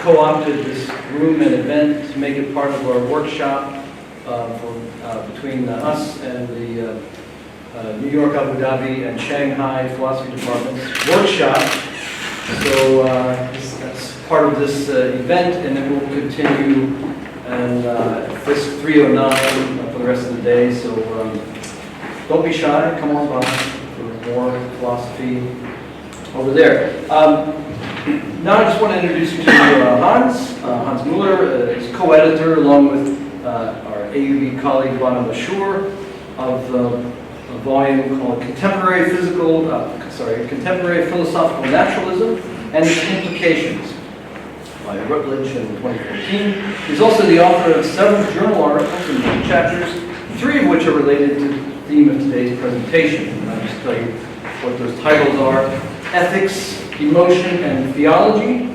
co-opted this room and event to make it part of our workshop between us and the New York, Abu Dhabi, and Shanghai philosophy departments workshop. So that's part of this event, and it will continue and this 309 for the rest of the day. So don't be shy, come on by for more philosophy over there. Now I just want to introduce you to Hans Muller, is co-editor along with our AUB colleague Vana Mashur of a volume called Contemporary Philosophical Naturalism and Its Implications by Routledge in 2014. He's also the author of several journal articles and chapters, 3 of which are related to the theme of today's presentation. And I'll just tell you what those titles are: Ethics, Emotion, and Theology,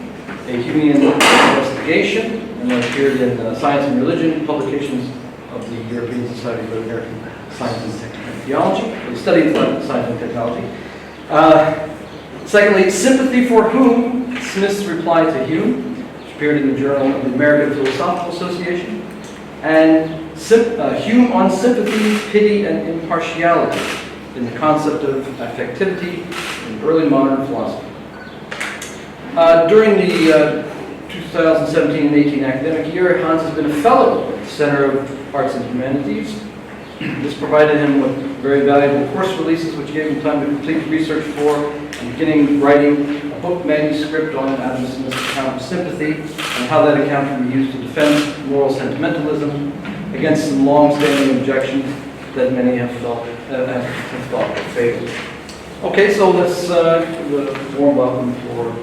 a Humean Investigation, and that appeared in Science and Religion, publications of the European Society for American Science and Theology, the study of science and technology. Secondly, Sympathy for Whom? Smith's Reply to Hume, which appeared in the Journal of the American Philosophical Association. And Hume on Sympathy, Pity, and Impartiality in the Concept of Affectivity in Early Modern Philosophy. During the 2017 and 18 academic year, Hans has been a fellow at the Center of Arts and Humanities. This provided him with very valuable course releases, which gave him time to complete research for and beginning writing a book manuscript on Adam Smith's account of sympathy and how that account can be used to defend moral sentimentalism against some long-standing objections that many have thought were fatal. Okay, so let's give a warm welcome for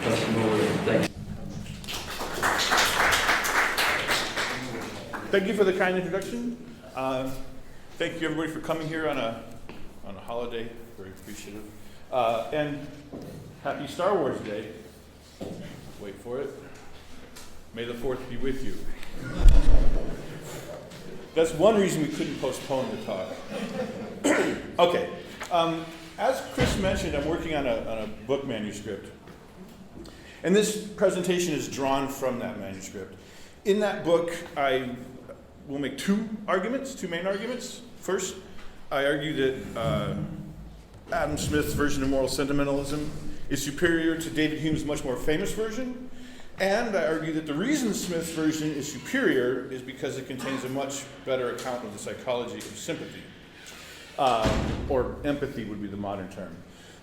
Professor Muller. Thanks. Thank you for the kind introduction. Thank you everybody for coming here on a holiday. Very appreciative. And happy Star Wars Day. Wait for it. May the 4th be with you. That's one reason we couldn't postpone the talk. Okay. As Chris mentioned, I'm working on a book manuscript. And this presentation is drawn from that manuscript. In that book, I will make 2 main arguments. First, I argue that Adam Smith's version of moral sentimentalism is superior to David Hume's much more famous version. And I argue that the reason Smith's version is superior is because it contains a much better account of the psychology of sympathy. Or empathy would be the modern term.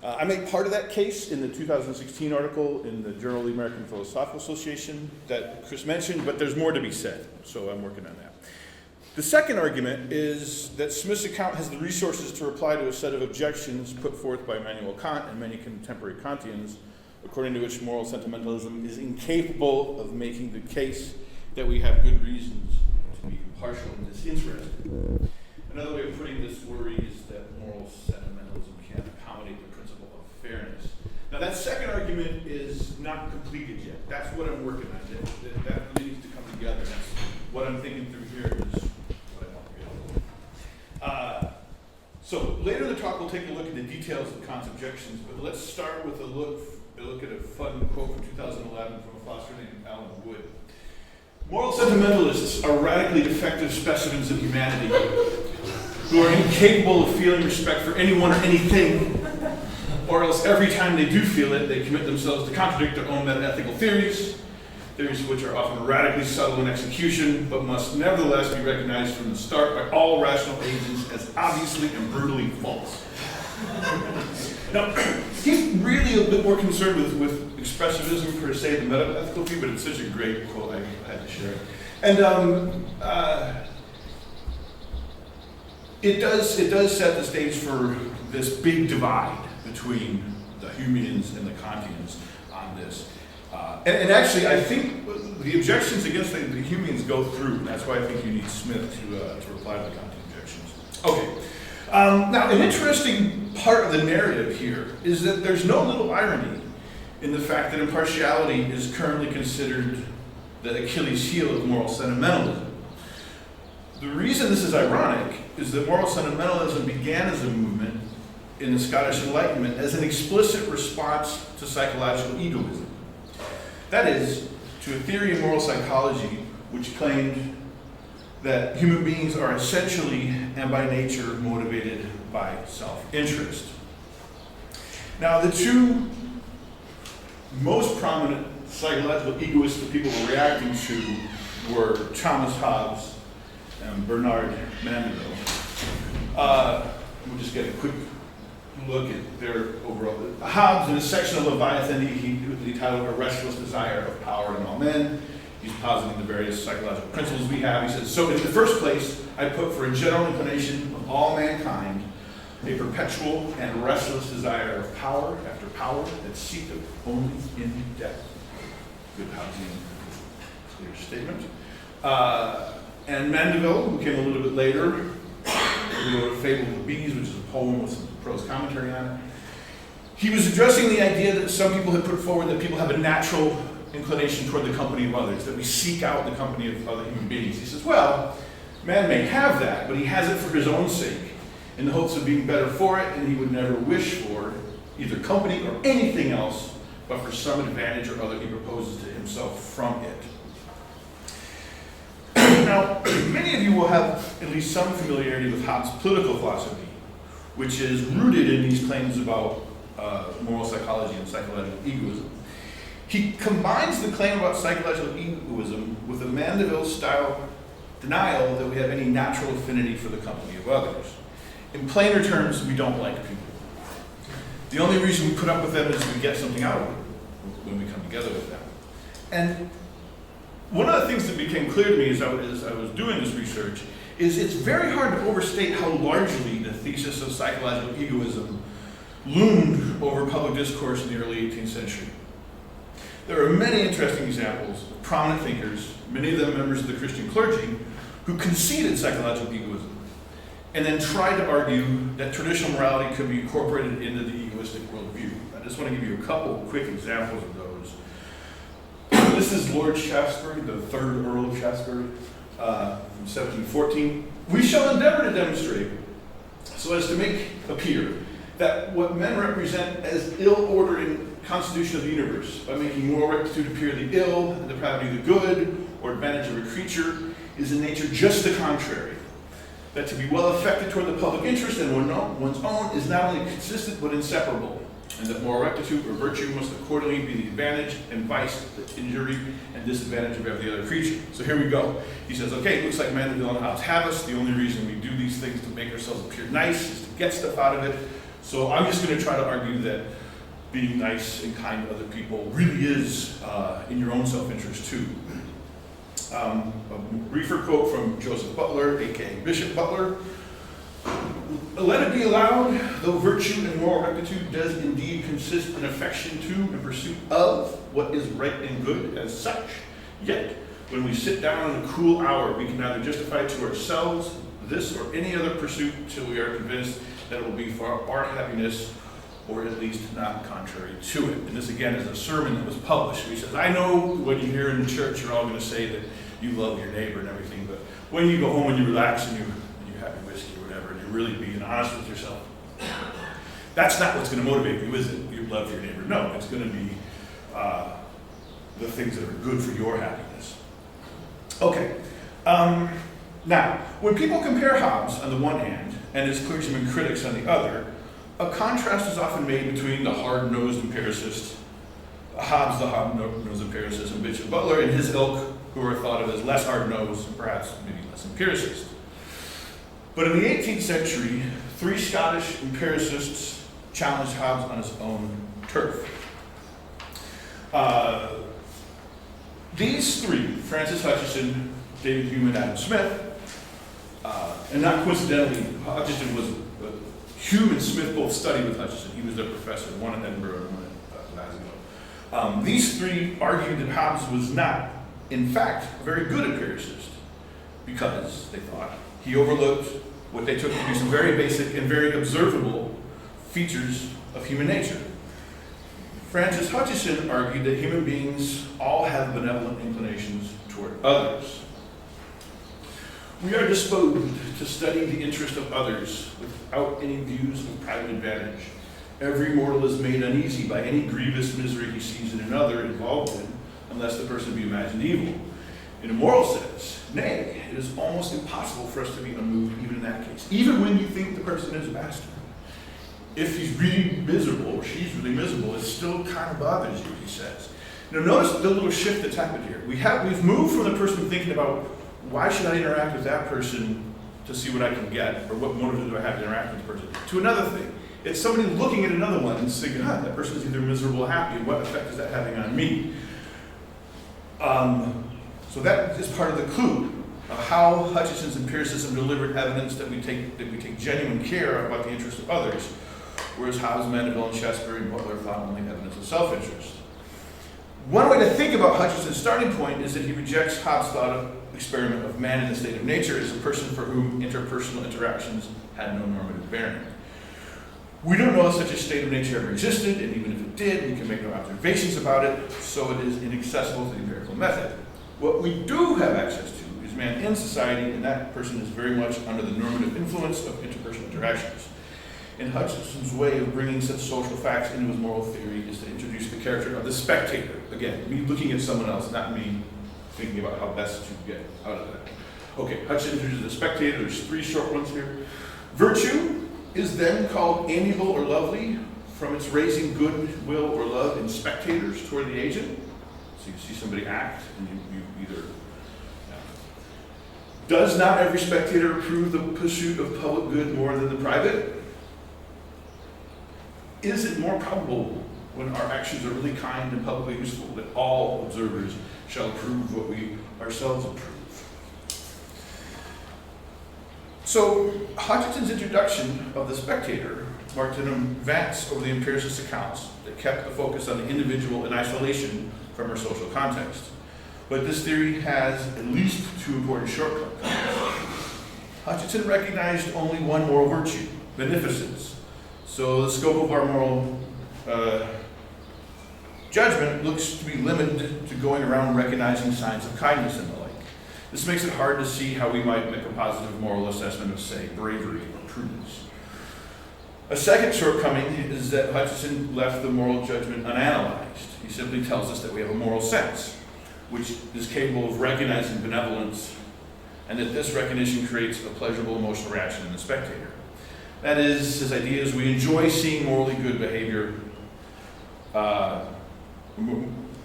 I make part of that case in the 2016 article in the Journal of the American Philosophical Association that Chris mentioned, but there's more to be said, so I'm working on that. The second argument is that Smith's account has the resources to reply to a set of objections put forth by Immanuel Kant and many contemporary Kantians, according to which moral sentimentalism is incapable of making the case that we have good reasons to be impartial and disinterested. Another way of putting this worry is that moral sentimentalism can't accommodate the principle of fairness. Now that second argument is not completed yet. That's what I'm working on. That really needs to come together. That's what I'm thinking through here is what I want to get. So later in the talk we'll take a look at the details of Kant's objections, but let's start with a look at a fun quote from 2011 from a philosopher named Alan Wood. Moral sentimentalists are radically defective specimens of humanity who are incapable of feeling respect for anyone or anything, or else every time they do feel it, they commit themselves to contradict their own meta-ethical theories which are often radically subtle in execution, but must nevertheless be recognized from the start by all rational agents as obviously and brutally false. Now, he's really a bit more concerned with expressivism per se, the meta-ethical view, but it's such a great quote I had to share it. And it does set the stage for this big divide between the Humeans and the Kantians on this. And actually, I think the objections against the Humeans go through. And that's why I think you need Smith to reply to the Kantian objections. Okay. Now, an interesting part of the narrative here is that there's no little irony in the fact that impartiality is currently considered the Achilles heel of moral sentimentalism. The reason this is ironic is that moral sentimentalism began as a movement in the Scottish Enlightenment as an explicit response to psychological egoism. That is, to a theory of moral psychology which claimed that human beings are essentially and by nature motivated by self-interest. Now, the two most prominent psychological egoists that people were reacting to were Thomas Hobbes and Bernard Mandeville. We'll just get a quick look at their overall. Hobbes, in a section of Leviathan, he titled A Restless Desire of Power in All Men. He's positing the various psychological principles we have. He says, so in the first place, I put for a general inclination of all mankind a perpetual and restless desire of power after power that seeketh only in death. Good Hobbesian clear statement. And Mandeville, who came a little bit later, he wrote A Fable of the Bees, which is a poem with some prose commentary on it. He was addressing the idea that some people had put forward that people have a natural inclination toward the company of others, that we seek out the company of other human beings. He says, well, man may have that, but he has it for his own sake, in the hopes of being better for it, and he would never wish for either company or anything else, but for some advantage or other he proposes to himself from it. Now, many of you will have at least some familiarity with Hobbes' political philosophy, which is rooted in these claims about moral psychology and psychological egoism. He combines the claim about psychological egoism with a Mandeville-style denial that we have any natural affinity for the company of others. In plainer terms, we don't like people. The only reason we put up with them is we get something out of them when we come together with them. And one of the things that became clear to me as I was doing this research is it's very hard to overstate how largely the thesis of psychological egoism loomed over public discourse in the early 18th century. There are many interesting examples of prominent thinkers, many of them members of the Christian clergy, who conceded psychological egoism and then tried to argue that traditional morality could be incorporated into the egoistic worldview. I just want to give you a couple quick examples of those. This is Lord Shaftesbury, the third Earl of Shaftesbury, from 1714. We shall endeavor to demonstrate, so as to make appear, that what men represent as ill order in constitution of the universe, by making moral rectitude appear the ill, and depravity the good, or advantage of a creature, is in nature just the contrary. That to be well affected toward the public interest and one's own is not only consistent but inseparable, and that moral rectitude or virtue must accordingly be the advantage and vice, the injury and disadvantage of every other creature. So here we go. He says, okay, it looks like Mandeville and Hobbes have us. The only reason we do these things to make ourselves appear nice is to get stuff out of it. So I'm just going to try to argue that being nice and kind to other people really is in your own self-interest too. A briefer quote from Joseph Butler, aka Bishop Butler. Let it be allowed, though virtue and moral rectitude does indeed consist in affection to and pursuit of what is right and good as such, yet when we sit down in a cool hour, we can neither justify to ourselves this or any other pursuit till we are convinced that it will be for our happiness, or at least not contrary to it. And this again is a sermon that was published. He says, I know when you hear in the church, you're all going to say that you love your neighbor and everything, but when you go home and you relax and you have your whiskey or whatever, and you're really being honest with yourself, that's not what's going to motivate you, is it? You love your neighbor. No, it's going to be the things that are good for your happiness. Okay. Now, when people compare Hobbes on the one hand and his clergyman critics on the other, a contrast is often made between the hard-nosed empiricist, Hobbes the hard-nosed empiricist, and Bishop Butler and his ilk, who are thought of as less hard-nosed and perhaps maybe less empiricist. But in the 18th century, three Scottish empiricists challenged Hobbes on his own turf. These three, Francis Hutcheson, David Hume, and Adam Smith, and not coincidentally, Hutcheson was Hume and Smith both studied with Hutcheson. He was their professor, one at Edinburgh and one at Glasgow. These three argued that Hobbes was not, in fact, a very good empiricist because, they thought, he overlooked what they took to be some very basic and very observable features of human nature. Francis Hutcheson argued that human beings all have benevolent inclinations toward others. We are disposed to study the interest of others without any views of private advantage. Every mortal is made uneasy by any grievous misery he sees in another involved in, unless the person be imagined evil. In a moral sense, nay, it is almost impossible for us to be unmoved even in that case, even when you think the person is a bastard. If he's really miserable, or she's really miserable, it still kind of bothers you, he says. Now notice the little shift that's happened here. We've moved from the person thinking about, why should I interact with that person to see what I can get, or what motive do I have to interact with the person, to another thing. It's somebody looking at another one and saying, God, that person is either miserable or happy, and what effect is that having on me? So that is part of the clue of how Hutcheson's empiricism delivered evidence that we take genuine care about the interests of others, whereas Hobbes, Mandeville, and Shaftesbury and Muller found only evidence of self-interest. One way to think about Hutcheson's starting point is that he rejects Hobbes' thought experiment of man in the state of nature as a person for whom interpersonal interactions had no normative bearing. We don't know if such a state of nature ever existed, and even if it did, we can make no observations about it, so it is inaccessible to the empirical method. What we do have access to is man in society, and that person is very much under the normative influence of interpersonal interactions. And Hutcheson's way of bringing such social facts into his moral theory is to introduce the character of the spectator. Again, me looking at someone else, not me thinking about how best to get out of that. Okay, Hutcheson introduces the spectator. There's 3 short ones here. Virtue is then called amiable or lovely from its raising goodwill or love in spectators toward the agent. So you see somebody act, and you either... Does not every spectator approve the pursuit of public good more than the private? Is it more probable, when our actions are really kind and publicly useful, that all observers shall approve what we ourselves approve? So, Hutcheson's introduction of the spectator marked an advance over the empiricist accounts that kept the focus on the individual in isolation from our social context. But this theory has at least 2 important shortcomings. Hutcheson recognized only one moral virtue, beneficence. So the scope of our moral judgment looks to be limited to going around recognizing signs of kindness and the like. This makes it hard to see how we might make a positive moral assessment of, say, bravery or prudence. A second shortcoming is that Hutcheson left the moral judgment unanalyzed. He simply tells us that we have a moral sense, which is capable of recognizing benevolence, and that this recognition creates a pleasurable emotional reaction in the spectator. That is, his idea is we enjoy seeing morally good behavior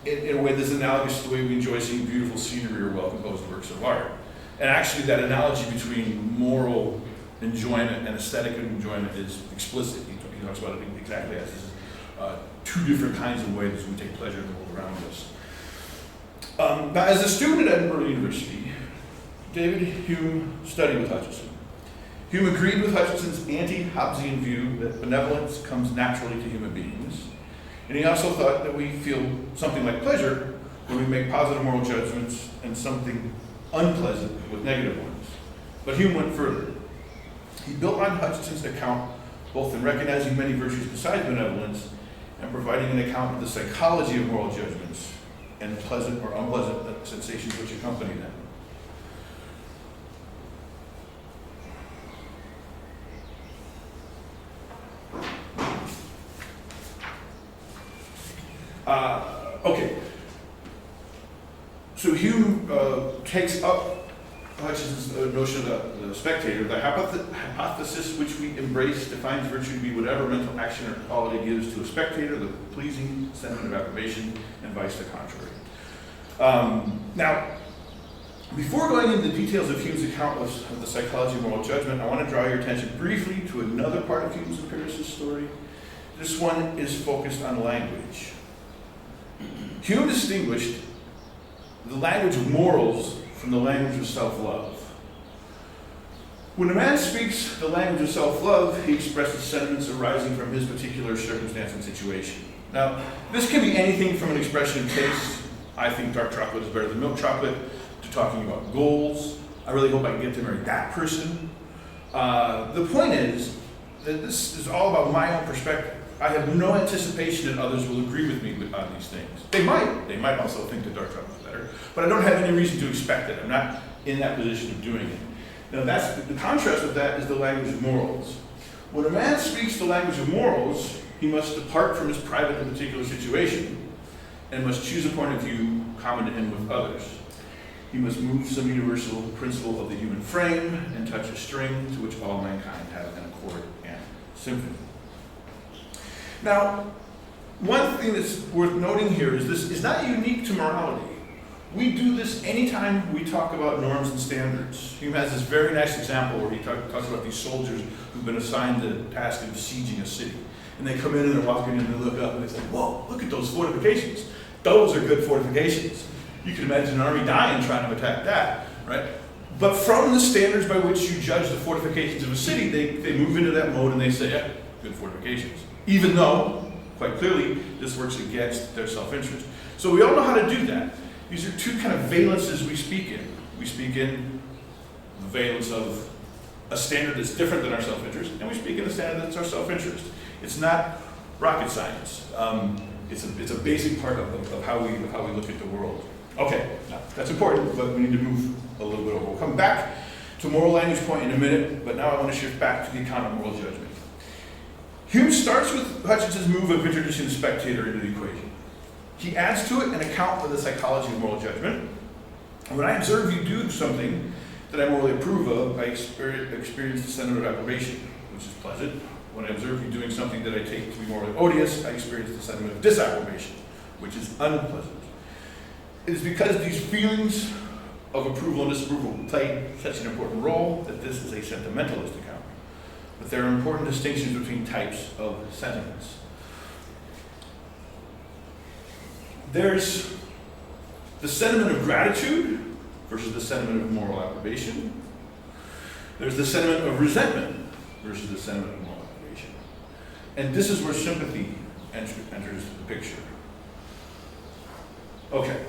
in a way that's analogous to the way we enjoy seeing beautiful scenery or well-composed works of art. And actually that analogy between moral enjoyment and aesthetic enjoyment is explicit. He talks about it exactly as this is 2 different kinds of ways we take pleasure in the world around us. Now, as a student at Edinburgh University, David Hume studied with Hutcheson. Hume agreed with Hutcheson's anti-Hobbesian view that benevolence comes naturally to human beings, and he also thought that we feel something like pleasure when we make positive moral judgments and something unpleasant with negative ones. But Hume went further. He built on Hutcheson's account both in recognizing many virtues besides benevolence and providing an account of the psychology of moral judgments and the pleasant or unpleasant sensations which accompany them. Okay, so Hume takes up Hutcheson's notion of the spectator. The hypothesis which we embrace defines virtue to be whatever mental action or quality gives to a spectator the pleasing sentiment of approbation, and vice the contrary. Now, before going into the details of Hume's account of the psychology of moral judgment, I want to draw your attention briefly to another part of Hume's empiricist story. This one is focused on language. Hume distinguished the language of morals from the language of self-love. When a man speaks the language of self-love, he expresses sentiments arising from his particular circumstance and situation. Now, this can be anything from an expression of taste, I think dark chocolate is better than milk chocolate, to talking about goals. I really hope I can get to marry that person. The point is that this is all about my own perspective. I have no anticipation that others will agree with me on these things. They might also think that dark chocolate is better, but I don't have any reason to expect it. I'm not in that position of doing it. Now that's the contrast with that is the language of morals. When a man speaks the language of morals, he must depart from his private and particular situation and must choose a point of view common to him with others. He must move some universal principle of the human frame and touch a string to which all mankind have an accord and symphony. Now, one thing that's worth noting here is this is not unique to morality. We do this anytime we talk about norms and standards. Hume has this very nice example where he talks about these soldiers who've been assigned the task of besieging a city. And they come in and they're walking in and they look up and they say, whoa, look at those fortifications. Those are good fortifications. You can imagine an army dying trying to attack that, right? But from the standards by which you judge the fortifications of a city, they move into that mode and they say, yeah, good fortifications. Even though, quite clearly, this works against their self-interest. So we all know how to do that. These are two kind of valences we speak in. We speak in the valence of a standard that's different than our self-interest, and we speak in a standard that's our self-interest. It's not rocket science. It's a basic part of how we look at the world. Okay, now, that's important, but we need to move a little bit over. We'll come back to moral language point in a minute, but now I want to shift back to the account of moral judgment. Hume starts with Hutcheson's move of introducing the spectator into the equation. He adds to it an account of the psychology of moral judgment. And when I observe you do something that I morally approve of, I experience the sentiment of approbation, which is pleasant. When I observe you doing something that I take to be morally odious, I experience the sentiment of disapprobation, which is unpleasant. It is because these feelings of approval and disapproval play such an important role that this is a sentimentalist account. But there are important distinctions between types of sentiments. There's the sentiment of gratitude versus the sentiment of moral approbation. There's the sentiment of resentment versus the sentiment of moral approbation. And this is where sympathy enters the picture. Okay.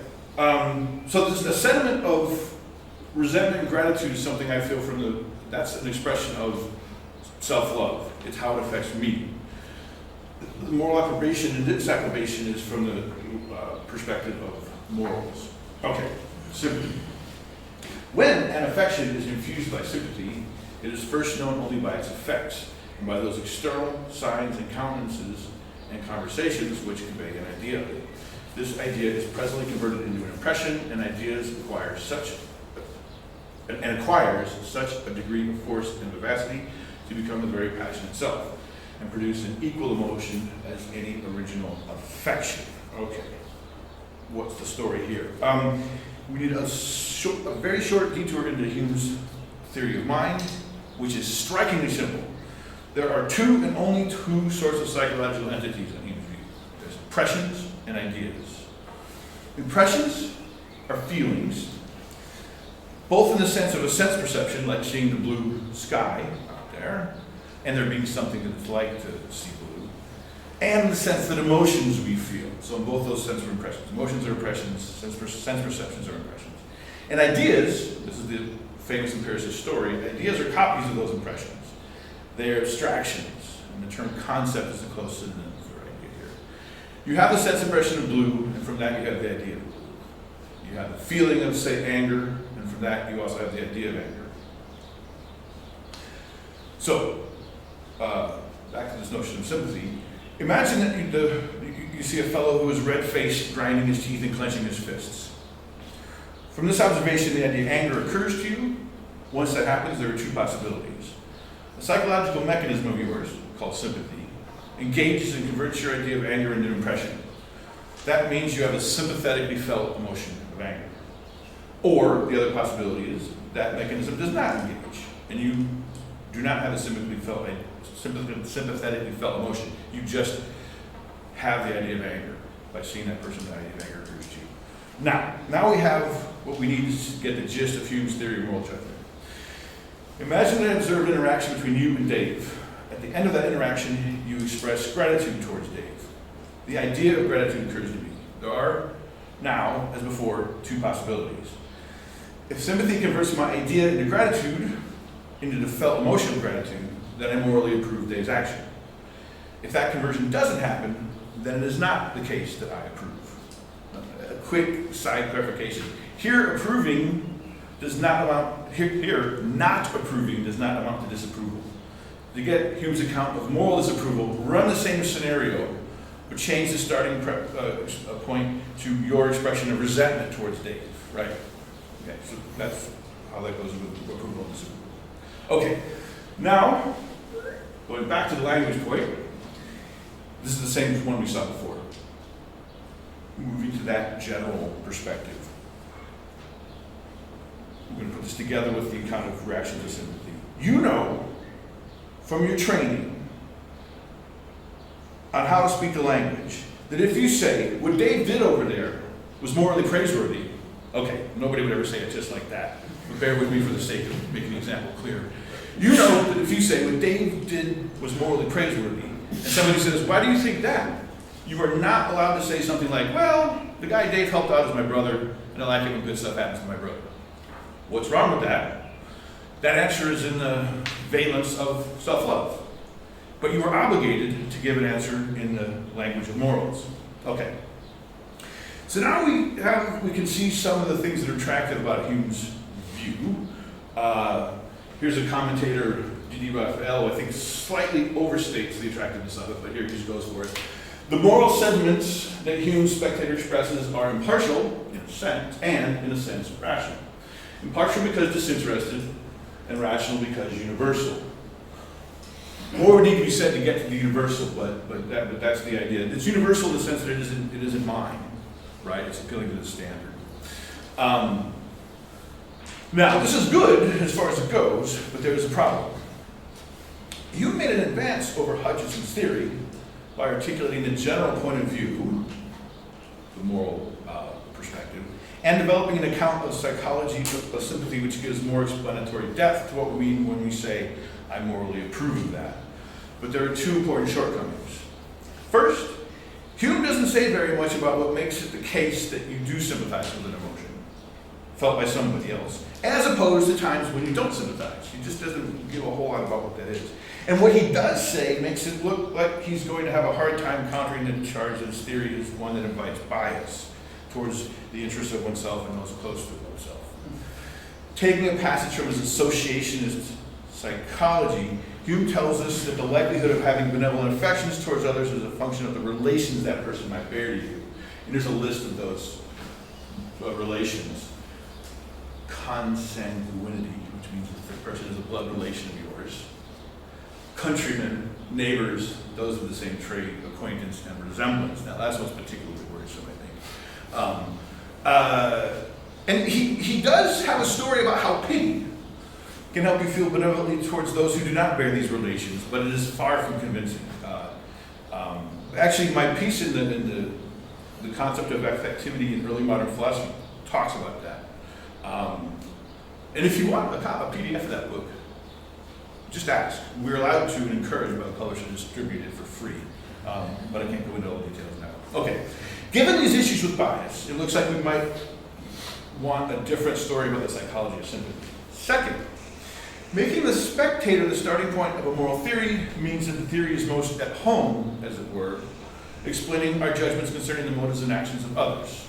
So the sentiment of resentment and gratitude is something I feel that's an expression of self-love. It's how it affects me. The moral approbation and disapprobation is from the perspective of morals. Okay, sympathy. When an affection is infused by sympathy, it is first known only by its effects, and by those external signs and countenances and conversations which convey an idea. This idea is presently converted into an impression, and acquires such a degree of force and vivacity to become the very passion itself, and produce an equal emotion as any original affection. Okay, what's the story here? We need a very short detour into Hume's theory of mind, which is strikingly simple. There are two and only two sorts of psychological entities in Hume's view. There's impressions and ideas. Impressions are feelings, both in the sense of a sense perception, like seeing the blue sky out there, and there being something that it's like to see blue, and the sense that emotions we feel. So in both those sense of impressions. Emotions are impressions, sense perceptions are impressions. And ideas, this is the famous empiricist story, ideas are copies of those impressions. They're abstractions, and the term concept is the close synonym for idea here. You have the sense impression of blue, and from that you have the idea of blue. You have the feeling of, say, anger, and from that you also have the idea of anger. So, back to this notion of sympathy. Imagine that you see a fellow who is red-faced, grinding his teeth and clenching his fists. From this observation, the idea of anger occurs to you. Once that happens, there are two possibilities. A psychological mechanism of yours, called sympathy, engages and converts your idea of anger into impression. That means you have a sympathetically felt emotion of anger. Or, the other possibility is, that mechanism does not engage, and you do not have a sympathetically felt emotion. You just have the idea of anger. By seeing that person, the idea of anger occurs to you. Now we have what we need to get the gist of Hume's theory of moral judgment. Imagine an observed interaction between you and Dave. At the end of that interaction, you express gratitude towards Dave. The idea of gratitude occurs to me. There are now, as before, two possibilities. If sympathy converts my idea into gratitude, into the felt emotion of gratitude, then I morally approve Dave's action. If that conversion doesn't happen, then it is not the case that I approve. A quick side clarification. Here, approving does not amount, here, not approving does not amount to disapproval. To get Hume's account of moral disapproval, run the same scenario but change the starting point to your expression of resentment towards Dave, right? Okay, so that's how that goes with approval and disapproval. Okay, now, going back to the language point, this is the same one we saw before. Moving to that general perspective. We're going to put this together with the account of reaction to sympathy. You know, from your training on how to speak the language, that if you say, what Dave did over there was morally praiseworthy, okay, nobody would ever say it just like that, but bear with me for the sake of making the example clear. You know that if you say what Dave did was morally praiseworthy, and somebody says, why do you think that? You are not allowed to say something like, well, the guy Dave helped out is my brother, and I like it when good stuff happens to my brother. What's wrong with that? That answer is in the valence of self-love. But you are obligated to give an answer in the language of morals. Okay. So now we can see some of the things that are attractive about Hume's view. Here's a commentator, D.D. Raphael, I think slightly overstates the attractiveness of it, but here he just goes for it. The moral sentiments that Hume's Spectator expresses are impartial, in a sense, and, in a sense, rational. Impartial because disinterested, and rational because universal. More would need to be said to get to the universal, but that's the idea. It's universal in the sense that it isn't mine, right? It's appealing to the standard. Now, this is good as far as it goes, but there is a problem. Hume made an advance over Hutcheson's theory by articulating the general point of view, the moral perspective, and developing an account of psychology of sympathy which gives more explanatory depth to what we mean when we say, I morally approve of that. But there are two important shortcomings. First, Hume doesn't say very much about what makes it the case that you do sympathize with an emotion, felt by somebody else, as opposed to times when you don't sympathize. He just doesn't give a whole lot about what that is. And what he does say makes it look like he's going to have a hard time countering the charge that his theory is one that invites bias towards the interests of oneself and those close to oneself. Taking a passage from his associationist psychology, Hume tells us that the likelihood of having benevolent affections towards others is a function of the relations that person might bear to you. And there's a list of those relations. Consanguinity, which means that the person is a blood relation of yours. Countrymen, neighbors, those of the same trade, acquaintance, and resemblance. Now that's what's particularly worrisome, I think. And he does have a story about how pity can help you feel benevolently towards those who do not bear these relations, but it is far from convincing. Actually, my piece in the concept of affectivity in early modern philosophy talks about that. And if you want a PDF of that book, just ask. We're allowed to and encouraged by the publisher to distribute it for free, but I can't go into all the details now. Okay, given these issues with bias, it looks like we might want a different story about the psychology of sympathy. Second, making the spectator the starting point of a moral theory means that the theory is most at home, as it were, explaining our judgments concerning the motives and actions of others.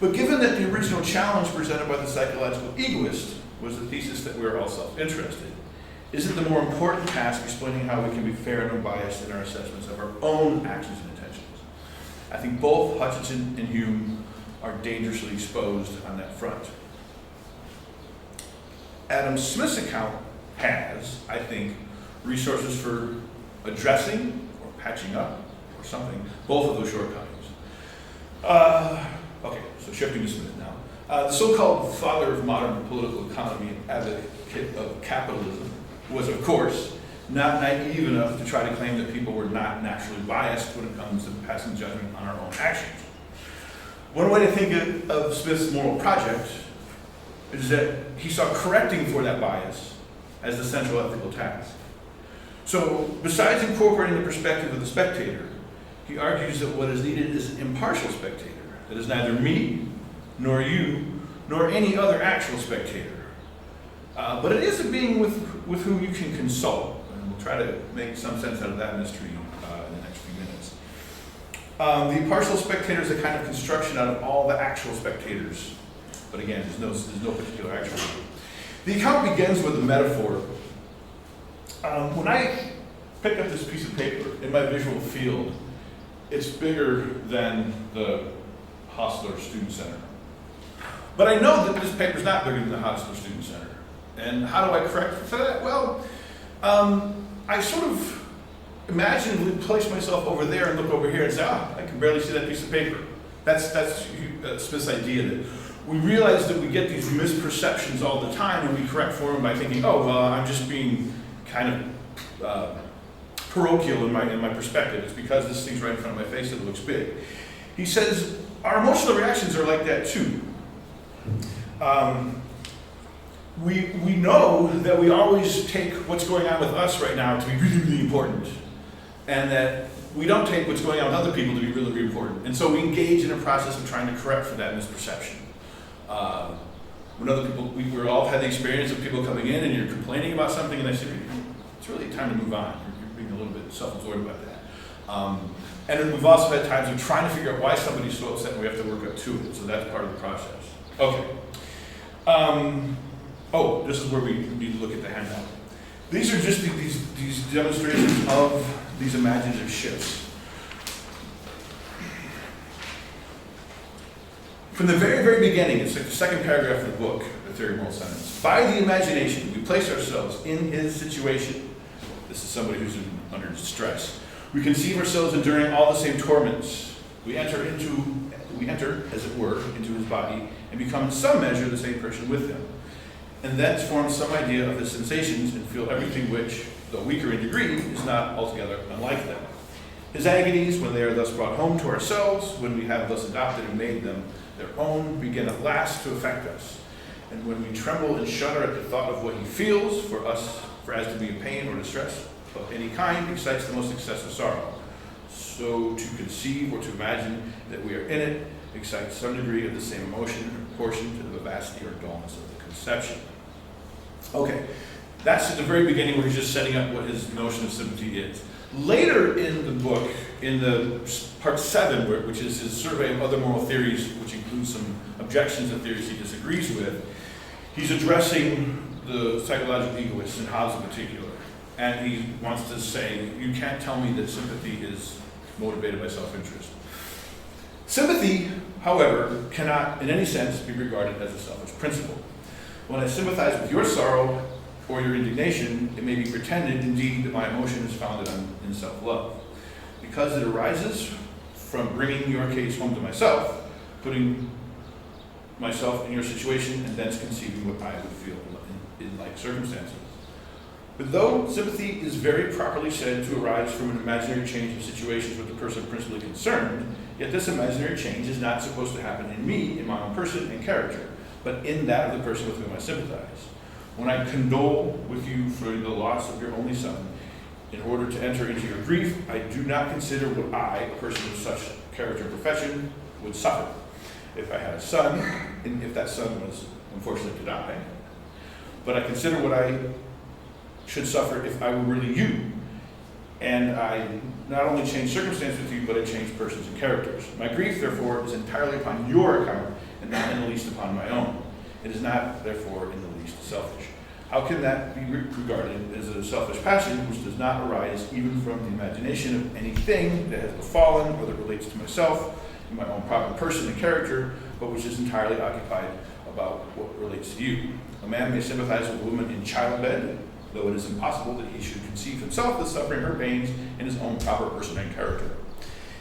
But given that the original challenge presented by the psychological egoist was the thesis that we are all self-interested, isn't the more important task explaining how we can be fair and unbiased in our assessments of our own actions and intentions? I think both Hutcheson and Hume are dangerously exposed on that front. Adam Smith's account has, I think, resources for addressing or patching up or something, both of those shortcomings. Okay, so shifting to Smith now. The so-called father of modern political economy and advocate of capitalism was, of course, not naive enough to try to claim that people were not naturally biased when it comes to passing judgment on our own actions. One way to think of Smith's moral project is that he saw correcting for that bias as the central ethical task. So, besides incorporating the perspective of the spectator, he argues that what is needed is an impartial spectator, that is neither me, nor you, nor any other actual spectator. But it is a being with whom you can consult, and we'll try to make some sense out of that mystery in the next few minutes. The impartial spectator is a kind of construction out of all the actual spectators. But again, there's no particular actual. The account begins with a metaphor. When I picked up this piece of paper in my visual field, it's bigger than the Hustler Student Center. But I know that this paper's not bigger than the Hustler Student Center. And how do I correct for that? Well, I sort of imaginatively place myself over there and look over here and say, I can barely see that piece of paper. That's Smith's idea, that we realize that we get these misperceptions all the time, and we correct for them by thinking, I'm just being kind of parochial in my perspective. It's because this thing's right in front of my face that it looks big. He says, our emotional reactions are like that too. We know that we always take what's going on with us right now to be really, really important, and that we don't take what's going on with other people to be really, really important. And so we engage in a process of trying to correct for that misperception. When other people, we all had the experience of people coming in and you're complaining about something, and they say, it's really time to move on. You're being a little bit self-absorbed about that. And then we've also had times of trying to figure out why somebody's so upset, and we have to work up to it. So that's part of the process. Okay. This is where we need to look at the handout. These are just these demonstrations of these imaginative shifts. From the very, very beginning, it's like the second paragraph of the book, The Theory of Moral Sentiments. By the imagination, we place ourselves in his situation. This is somebody who's under distress. We conceive ourselves enduring all the same torments. We enter, as it were, into his body and become in some measure the same person with him. And thence form some idea of his sensations and feel everything which, though weaker in degree, is not altogether unlike them. His agonies, when they are thus brought home to ourselves, when we have thus adopted and made them their own, begin at last to affect us. And when we tremble and shudder at the thought of what he feels for us, for as to be in pain or distress of any kind, excites the most excessive sorrow. So to conceive or to imagine that we are in it excites some degree of the same emotion in proportion to the vivacity or dullness of the conception. Okay, that's at the very beginning where he's just setting up what his notion of sympathy is. Later in the book, in the part 7, which is his survey of other moral theories, which includes some objections and theories he disagrees with, he's addressing the psychological egoists, and Hobbes in particular. And he wants to say, you can't tell me that sympathy is motivated by self-interest. Sympathy, however, cannot in any sense be regarded as a selfish principle. When I sympathize with your sorrow or your indignation, it may be pretended, indeed, that my emotion is founded in self-love. Because it arises from bringing your case home to myself, putting myself in your situation, and thence conceiving what I would feel in like circumstances. But though sympathy is very properly said to arise from an imaginary change of situations with the person principally concerned, yet this imaginary change is not supposed to happen in me, in my own person and character, but in that of the person with whom I sympathize. When I condole with you for the loss of your only son, in order to enter into your grief, I do not consider what I, a person of such character and profession, would suffer if I had a son, and if that son was unfortunate to die. But I consider what I should suffer if I were really you. And I not only change circumstances with you, but I change persons and characters. My grief, therefore, is entirely upon your account, and not in the least upon my own. It is not, therefore, in the least selfish. How can that be regarded as a selfish passion which does not arise even from the imagination of anything that has befallen or that relates to myself, in my own proper person and character, but which is entirely occupied about what relates to you? A man may sympathize with a woman in childbed, though it is impossible that he should conceive himself as suffering her pains in his own proper person and character.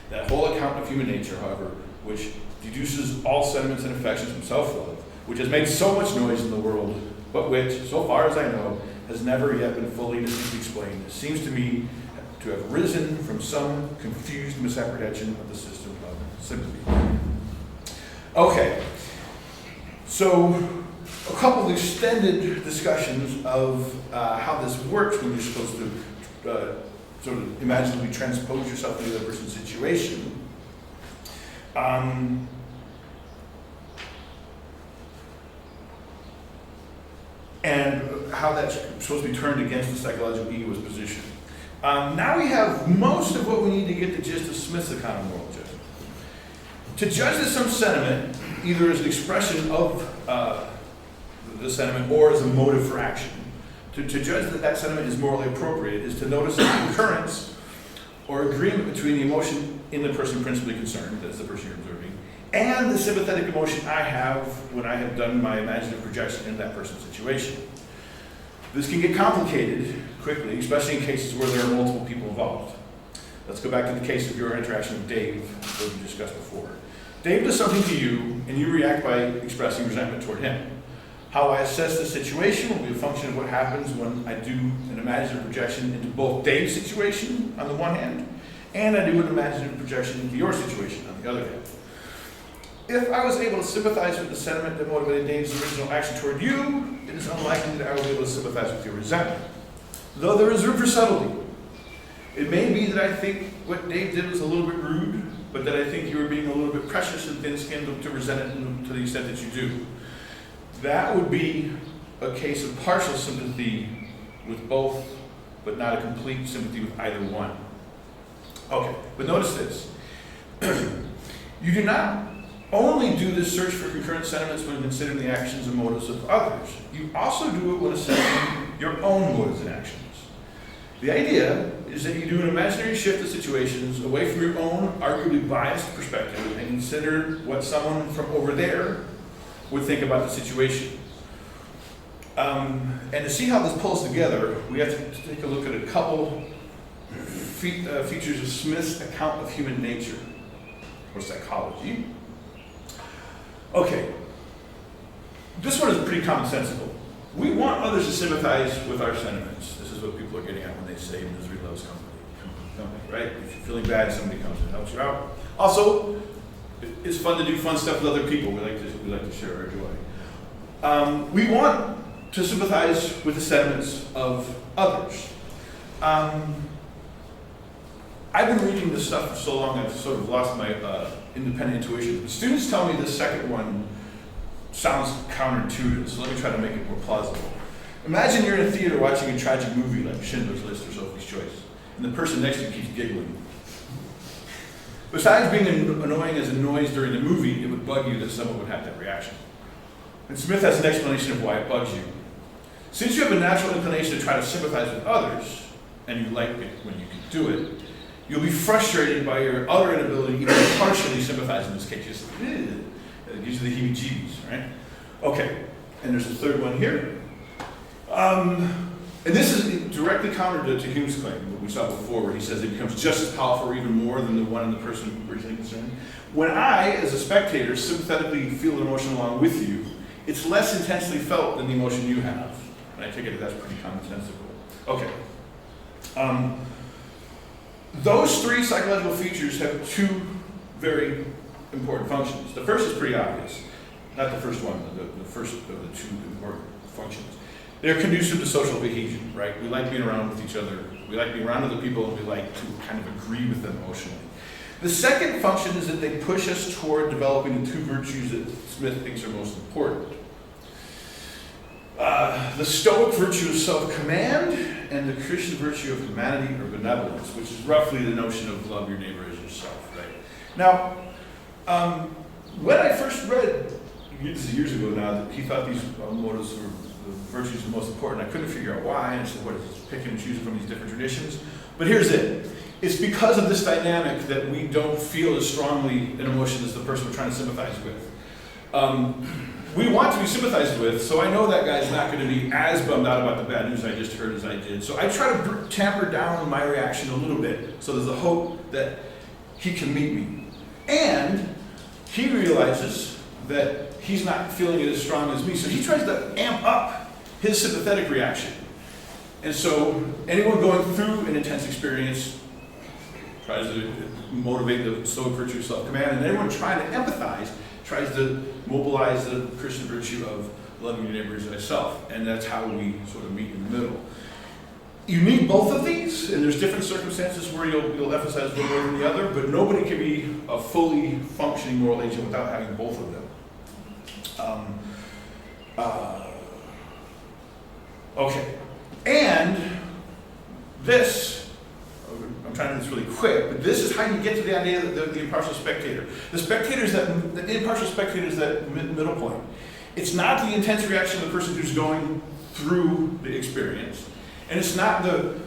That whole account of human nature, however, which deduces all sentiments and affections from self-love, which has made so much noise in the world, but which, so far as I know, has never yet been fully and distinctly explained, seems to me to have risen from some confused misapprehension of the system of sympathy. Okay, so a couple of extended discussions of how this works when you're supposed to sort of imaginatively transpose yourself into the other person's situation. And how that's supposed to be turned against the psychological egoist position. Now we have most of what we need to get the gist of Smith's account of moral judgment. To judge that some sentiment, either as an expression of the sentiment or as a motive for action, to judge that sentiment is morally appropriate is to notice a concurrence or agreement between the emotion in the person principally concerned, that's the person you're observing, and the sympathetic emotion I have when I have done my imaginative projection in that person's situation. This can get complicated quickly, especially in cases where there are multiple people involved. Let's go back to the case of your interaction with Dave that we discussed before. Dave does something to you, and you react by expressing resentment toward him. How I assess the situation will be a function of what happens when I do an imaginative projection into both Dave's situation on the one hand, and I do an imaginative projection into your situation on the other hand. If I was able to sympathize with the sentiment that motivated Dave's original action toward you, it is unlikely that I will be able to sympathize with your resentment. Though there is room for subtlety. It may be that I think what Dave did was a little bit rude, but that I think you were being a little bit precious and thin-skinned to resent it to the extent that you do. That would be a case of partial sympathy with both, but not a complete sympathy with either one. Okay, but notice this. You do not only do this search for concurrent sentiments when considering the actions and motives of others. You also do it when assessing your own motives and actions. The idea is that you do an imaginary shift of situations away from your own arguably biased perspective and consider what someone from over there would think about the situation. And to see how this pulls together, we have to take a look at a couple features of Smith's account of human nature, or psychology. Okay, this one is pretty commonsensical. We want others to sympathize with our sentiments. This is what people are getting at when they say misery loves company, right? If you're feeling bad, somebody comes and helps you out. Also, it's fun to do fun stuff with other people. We like to share our joy. We want to sympathize with the sentiments of others. I've been reading this stuff for so long, I've sort of lost my independent intuition. The students tell me this second one sounds counterintuitive, so let me try to make it more plausible. Imagine you're in a theater watching a tragic movie like Schindler's List or Sophie's Choice, and the person next to you keeps giggling. Besides being annoying as a noise during the movie, it would bug you that someone would have that reaction. And Smith has an explanation of why it bugs you. Since you have a natural inclination to try to sympathize with others, and you like it when you can do it, you'll be frustrated by your utter inability even to partially sympathize in this case. Just, it gives you the heebie-jeebies, right? Okay, and there's a third one here. And this is directly counter to Hume's claim, what we saw before, where he says it becomes just as powerful or even more than the one in the person originally concerned. When I, as a spectator, sympathetically feel an emotion along with you, it's less intensely felt than the emotion you have. And I take it that's pretty commonsensical. Okay. Those three psychological features have two very important functions. The first is pretty obvious. Not the first one, the first of the two important functions. They're conducive to social cohesion, right? We like being around with each other. We like being around other people, and we like to kind of agree with them emotionally. The second function is that they push us toward developing the two virtues that Smith thinks are most important. The Stoic virtue of self-command and the Christian virtue of humanity or benevolence, which is roughly the notion of love your neighbor as yourself, right? Now, when I first read, this is years ago now, that he thought these motives were the virtues the most important, I couldn't figure out why, and I said, what is this, picking and choosing from these different traditions? But here's it. It's because of this dynamic that we don't feel as strongly an emotion as the person we're trying to sympathize with. We want to be sympathized with, so I know that guy's not going to be as bummed out about the bad news I just heard as I did. So I try to tamper down my reaction a little bit, so there's a hope that he can meet me. And he realizes that he's not feeling it as strong as me, so he tries to amp up his sympathetic reaction. And so anyone going through an intense experience tries to motivate the Stoic virtue of self-command, and anyone trying to empathize tries to mobilize the Christian virtue of loving your neighbor as thyself, and that's how we sort of meet in the middle. You need both of these, and there's different circumstances where you'll emphasize one more than the other, but nobody can be a fully functioning moral agent without having both of them. Okay, and this, I'm trying to do this really quick, but this is how you get to the idea of the impartial spectator. The impartial spectator is that middle point. It's not the intense reaction of the person who's going through the experience, and it's not the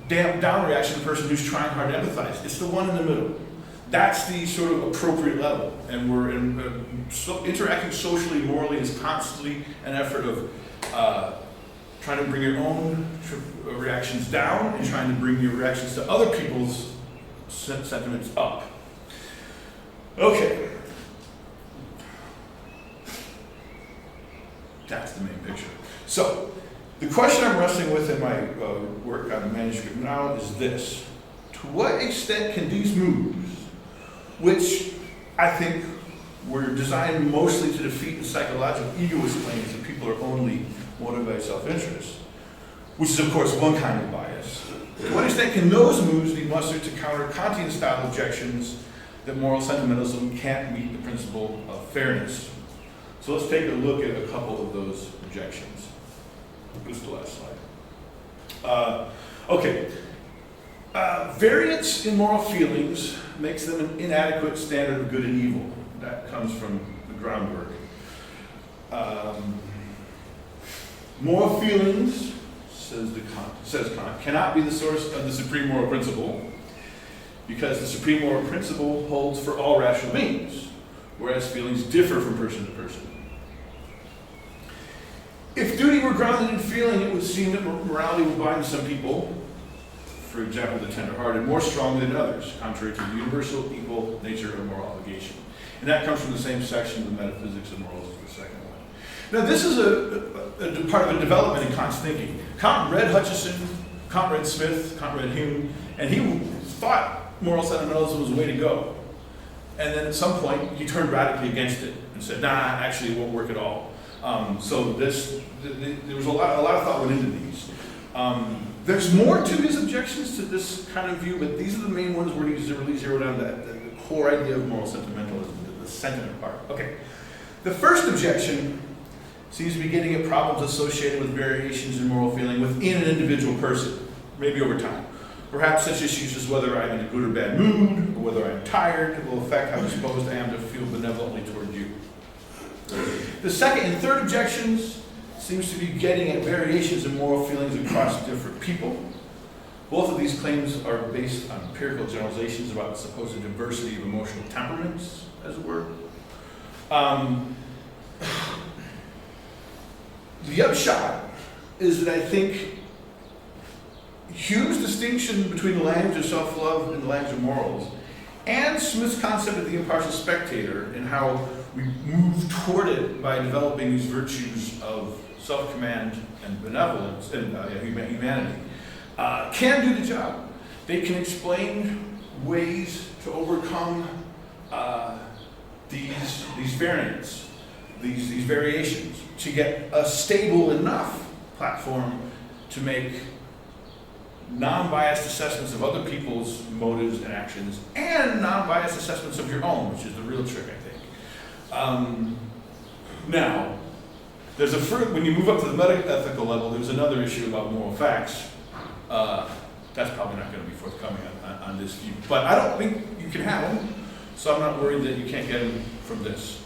down reaction to the person who's trying hard to empathize. It's the one in the middle. That's the sort of appropriate level. And we're interacting socially, morally is constantly an effort of trying to bring your own reactions down and trying to bring your reactions to other people's sentiments up. Okay. That's the main picture. So, the question I'm wrestling with in my work on the manuscript now is this. To what extent can these moves, which I think were designed mostly to defeat the psychological egoist claims that people are only motivated by self-interest, which is of course one kind of bias, to what extent can those moves be mustered to counter Kantian-style objections that moral sentimentalism can't meet the principle of fairness? So let's take a look at a couple of those objections. This is the last slide. Variance in moral feelings makes them an inadequate standard of good and evil. That comes from the groundwork. Moral feelings, says Kant, cannot be the source of the supreme moral principle because the supreme moral principle holds for all rational beings, whereas feelings differ from person to person. If duty were grounded in feeling, it would seem that morality would bind some people, for example, the tender-hearted, more strongly than others, contrary to the universal equal nature of moral obligation. And that comes from the same section of the Metaphysics of Morals as the second one. Now, this is a part of a development in Kant's thinking. Kant read Hutcheson, Kant read Smith, Kant read Hume, and he thought moral sentimentalism was the way to go. And then at some point, he turned radically against it and said, nah, actually, it won't work at all. So there was a lot of thought went into these. There's more to his objections to this kind of view, but these are the main ones where he's really zeroed on the core idea of moral sentimentalism, the sentiment part. Okay. The first objection seems to be getting at problems associated with variations in moral feeling within an individual person, maybe over time. Perhaps such issues as whether I'm in a good or bad mood, or whether I'm tired, will affect how disposed I am to feel benevolently toward you. The second and third objections seems to be getting at variations in moral feelings across different people. Both of these claims are based on empirical generalizations about the supposed diversity of emotional temperaments, as it were. The upshot is that I think Hume's distinction between the language of self-love and the language of morals, and Smith's concept of the impartial spectator and how we move toward it by developing these virtues of self-command and benevolence and humanity, can do the job. They can explain ways to overcome these variants, these variations, to get a stable enough platform to make non-biased assessments of other people's motives and actions, and non-biased assessments of your own, which is the real trick, I think. Now, when you move up to the meta-ethical level, there's another issue about moral facts. That's probably not going to be forthcoming on this view. But I don't think you can have them, so I'm not worried that you can't get them from this.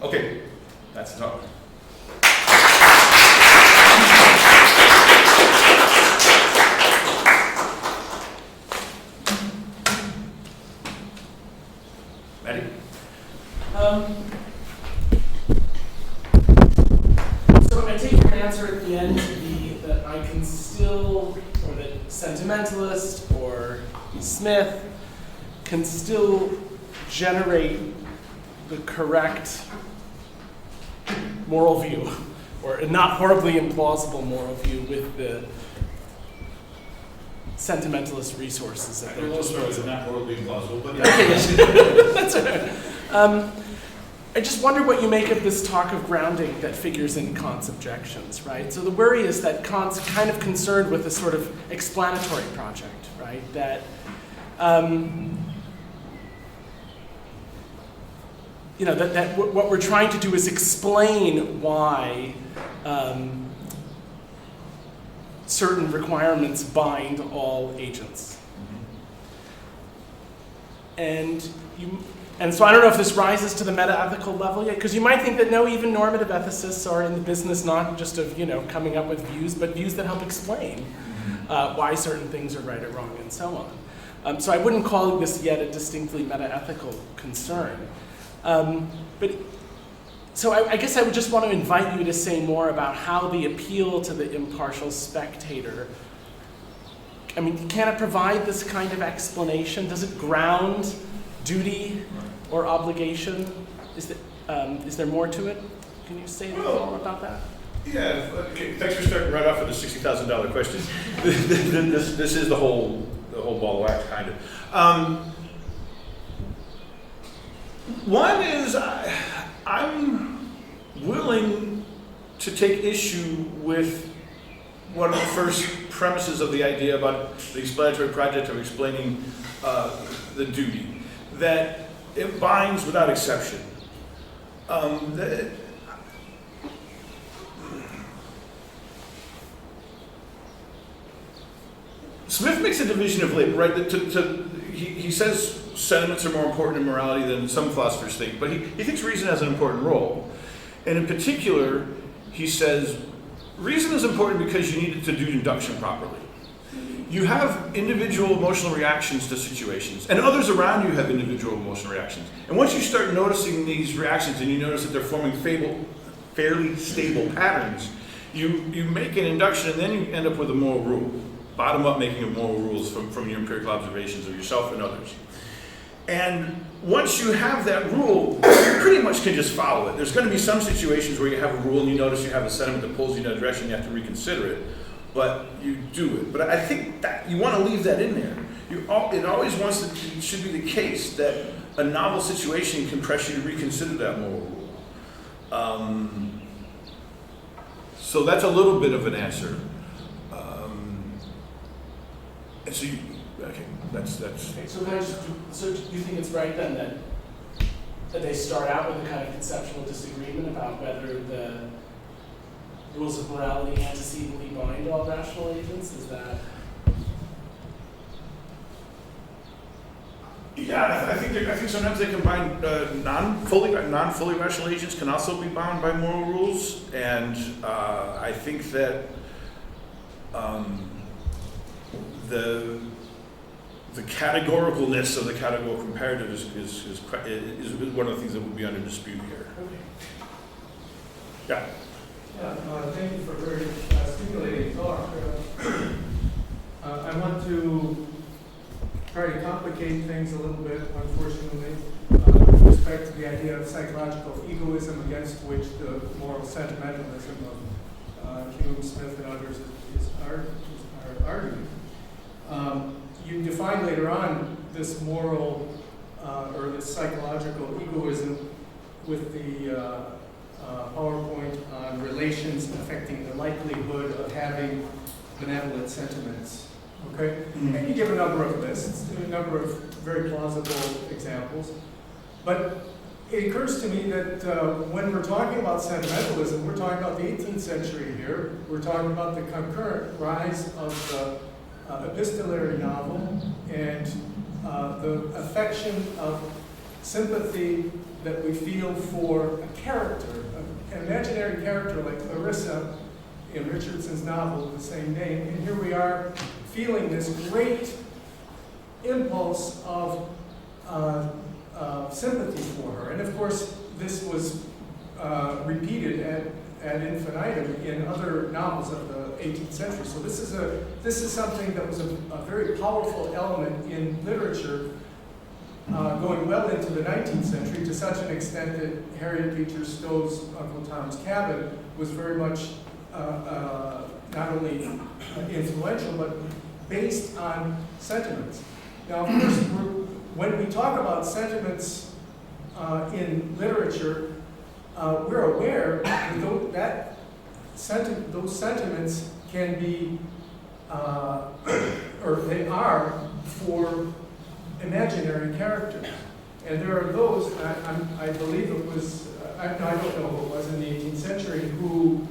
Okay, that's the talk. Ready? So I take your answer at the end to be that I can still, or that Sentimentalist or Smith can still generate the correct moral view, or a not horribly implausible moral view with the sentimentalist resources that they're disposing. Not horribly implausible, but That's right. I just wonder what you make of this talk of grounding that figures in Kant's objections, right? So the worry is that Kant's kind of concerned with a sort of explanatory project, right? That that what we're trying to do is explain why certain requirements bind all agents. And so I don't know if this rises to the meta-ethical level yet, because you might think that no, even normative ethicists are in the business not just of coming up with views, but views that help explain why certain things are right or wrong, and so on. So I wouldn't call this yet a distinctly meta-ethical concern. So I guess I would just want to invite you to say more about how the appeal to the impartial spectator, I mean, can it provide this kind of explanation? Does it ground duty or obligation? Is there more to it? Can you say more about that? Yeah, okay. Thanks for starting right off with the $60,000 question. This is the whole ball of wax, kind of. One is I'm willing to take issue with one of the first premises of the idea about the explanatory project of explaining the duty, that it binds without exception. Smith makes a division of labor, right? He says sentiments are more important in morality than some philosophers think, but he thinks reason has an important role. And in particular, he says reason is important because you need it to do induction properly. You have individual emotional reactions to situations, and others around you have individual emotional reactions. And once you start noticing these reactions and you notice that they're forming fairly stable patterns, you make an induction, and then you end up with a moral rule. Bottom up making of moral rules from your empirical observations of yourself and others. And once you have that rule, you pretty much can just follow it. There's going to be some situations where you have a rule and you notice you have a sentiment that pulls you in a direction, you have to reconsider it, but you do it. But I think that you want to leave that in there. It always it should be the case that a novel situation can press you to reconsider that moral rule. So that's a little bit of an answer. And so that's. Okay, so do you think it's right then that they start out with a kind of conceptual disagreement about whether the rules of morality antecedently bind all rational agents? Is that? Yeah, I think sometimes they combine non-fully rational agents can also be bound by moral rules, and I think that the categoricalness of the categorical comparative is one of the things that would be under dispute here. Okay. Yeah. Thank you for a very stimulating talk. I want to try to complicate things a little bit, unfortunately, with respect to the idea of psychological egoism, against which the moral sentimentalism of Hume, Smith, and others is arguing. You define later on this moral or this psychological egoism with the PowerPoint on relations affecting the likelihood of having benevolent sentiments. Okay? Mm-hmm. And you give a number of lists, a number of very plausible examples. But it occurs to me that when we're talking about sentimentalism, we're talking about the 18th century here. We're talking about the concurrent rise of the epistolary novel and the affection of sympathy that we feel for a character, an imaginary character like Clarissa in Richardson's novel, the same name. And here we are feeling this great impulse of sympathy for her. And of course, this was repeated ad infinitum in other novels of the 18th century. So this is something that was a very powerful element in literature going well into the 19th century, to such an extent that Harriet Beecher Stowe's Uncle Tom's Cabin was very much not only influential, but based on sentiments. Now, of course, when we talk about sentiments in literature, we're aware that those sentiments can be, or they are, for imaginary characters. And there are those, I believe it was, I don't know who it was in the 18th century, who,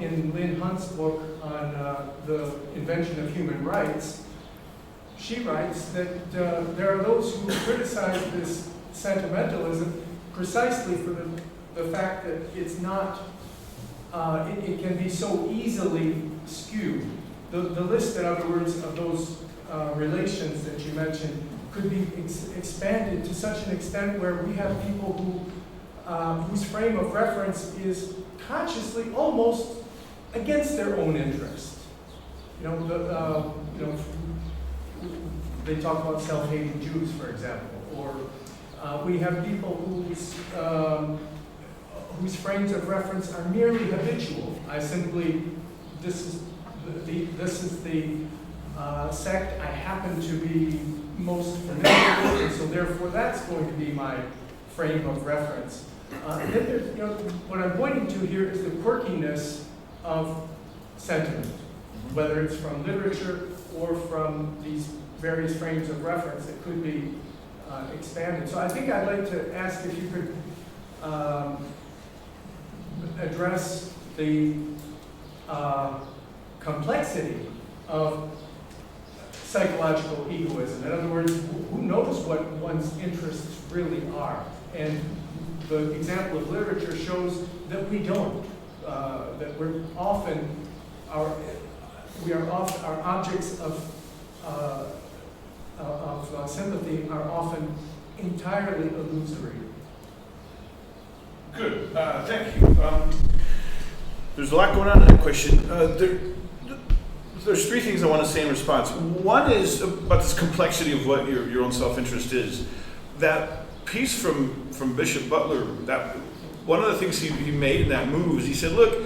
in Lynn Hunt's book on the invention of human rights, she writes that there are those who criticize this sentimentalism precisely for the fact that it's not, it can be so easily skewed. the list, in other words, of those relations that you mentioned could be expanded to such an extent where we have people whose frame of reference is consciously almost against their own interest. They talk about self-hating Jews, for example, or we have people whose frames of reference are merely habitual. This is the sect I happen to be most familiar with, and so therefore that's going to be my frame of reference. What I'm pointing to here is the quirkiness of sentiment, whether it's from literature or from these various frames of reference that could be expanded. So I think I'd like to ask if you could address the complexity of psychological egoism. In other words, who knows what one's interests really are? And the example of literature shows that we don't. That our objects of sympathy are often entirely illusory. Good, thank you. There's a lot going on in that question. There's three things I want to say in response. One is about this complexity of what your own self-interest is. That piece from Bishop Butler, that one of the things he made in that move is he said, look,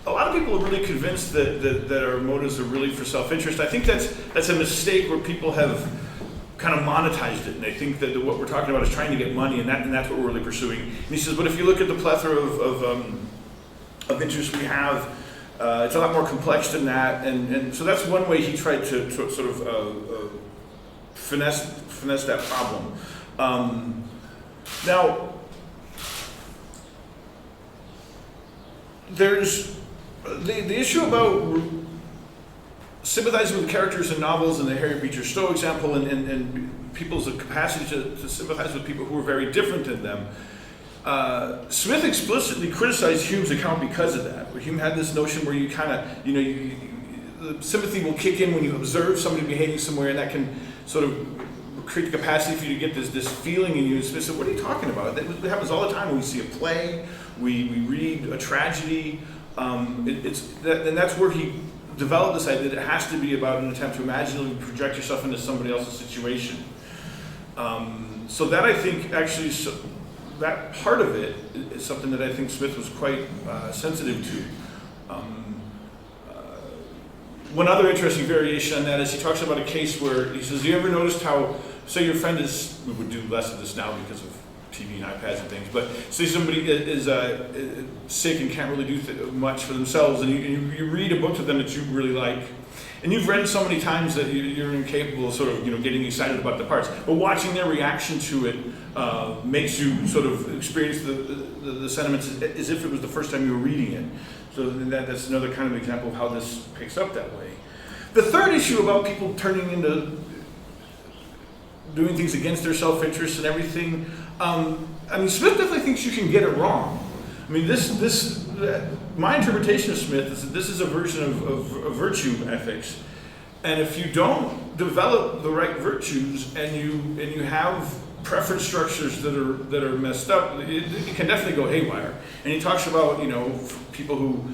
a lot of people are really convinced that our motives are really for self-interest. I think that's a mistake where people have kind of monetized it, and they think that what we're talking about is trying to get money, and that's what we're really pursuing. And he says, but if you look at the plethora of interests we have, it's a lot more complex than that, and so that's one way he tried to sort of finesse that problem. Now, there's the issue about sympathizing with characters in novels, and the Harriet Beecher Stowe example, and people's capacity to sympathize with people who are very different than them. Smith explicitly criticized Hume's account because of that. Hume had this notion where you kind of, the sympathy will kick in when you observe somebody behaving somewhere, and that can sort of create the capacity for you to get this feeling in you. Smith said, what are you talking about? That happens all the time when we see a play, we read a tragedy. And that's where he developed this idea that it has to be about an attempt to imaginatively project yourself into somebody else's situation. So that, I think, actually, that part of it is something that I think Smith was quite sensitive to. One other interesting variation on that is he talks about a case where he says, you ever noticed how, say your friend is, we would do less of this now because of TV and iPads and things, but say somebody is sick and can't really do much for themselves, and you read a book to them that you really like, and you've read it so many times that you're incapable of sort of getting excited about the parts, but watching their reaction to it makes you sort of experience the sentiments as if it was the first time you were reading it. So that's another kind of example of how this picks up that way. The third issue about people turning into doing things against their self-interest and everything, Smith definitely thinks you can get it wrong. My interpretation of Smith is that this is a version of virtue ethics, and if you don't develop the right virtues and you have preference structures that are messed up, it can definitely go haywire. And he talks about people who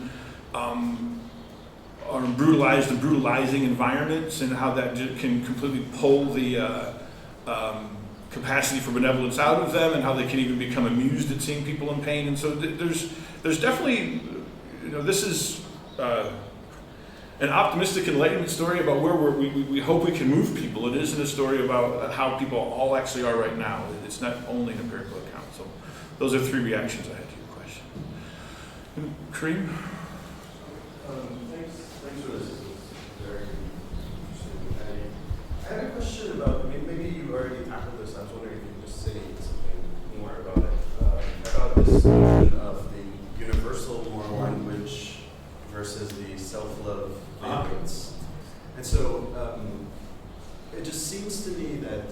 are brutalized in brutalizing environments, and how that can completely pull the capacity for benevolence out of them, and how they can even become amused at seeing people in pain. And so there's definitely, this is an optimistic enlightenment story about where we hope we can move people. It isn't a story about how people all actually are right now. It's not only an empirical account. So those are three reactions I had to your question. Kareem? Thanks for this. It was very interesting. I had a question about, maybe you already tackled this. I was wondering if you could just say something more about it. About this notion of the universal moral language versus the self-love violence. And so it just seems to me that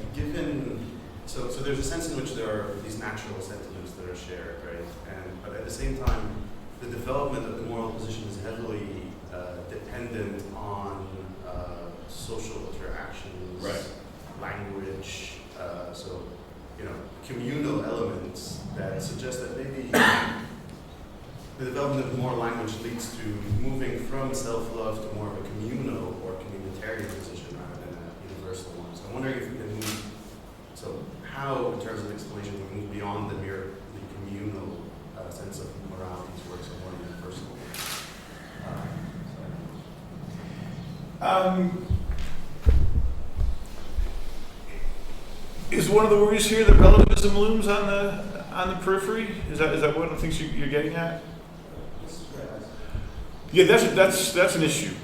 so there's a sense in which there are these natural sentiments that are shared, right? But at the same time, the development of the moral position is heavily dependent on the development of moral language leads to moving from self-love to more of a communal or communitarian position rather than a universal one. So I'm wondering if we can move, so how, in terms of explanation, we move beyond the merely communal sense of morality towards a more universal one. Is one of the worries here that relativism looms on the periphery? Is that one of the things you're getting at? Yeah, that's an issue.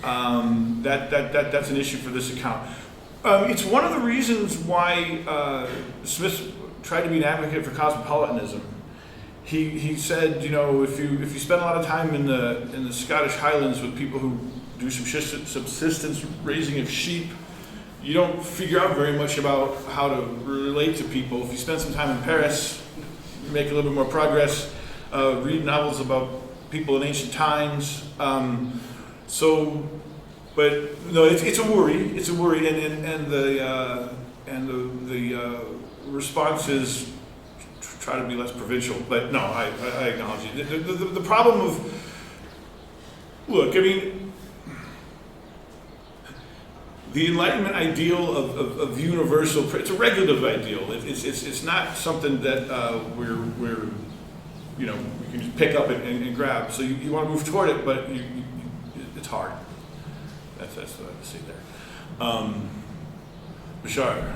That's an issue for this account. It's one of the reasons why Smith tried to be an advocate for cosmopolitanism. He said, you know, if you spend a lot of time in the Scottish Highlands with people who do subsistence raising of sheep, you don't figure out very much about how to relate to people. If you spend some time in Paris, you make a little bit more progress. Read novels about people in ancient times. But no, it's a worry. It's a worry, and the response is try to be less provincial. But no, I acknowledge it. The problem of look, I mean. The Enlightenment ideal of universal, it's a regulative ideal. It's not something that we're you know, we can just pick up and grab. So you want to move toward it, but it's hard. That's what I have to say there. Bashar.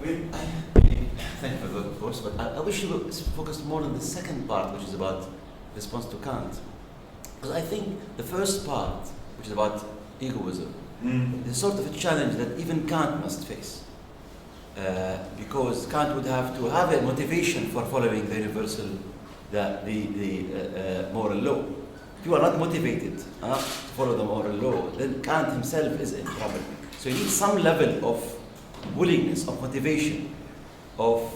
Thank you for the course, but I wish you would focus more on the second part, which is about response to Kant. Because I think the first part, which is about egoism, is sort of a challenge that even Kant must face. Because Kant would have to have a motivation for following the universal, the moral law. If you are not motivated to follow the moral law, then Kant himself is in trouble. So you need some level of willingness, of motivation, of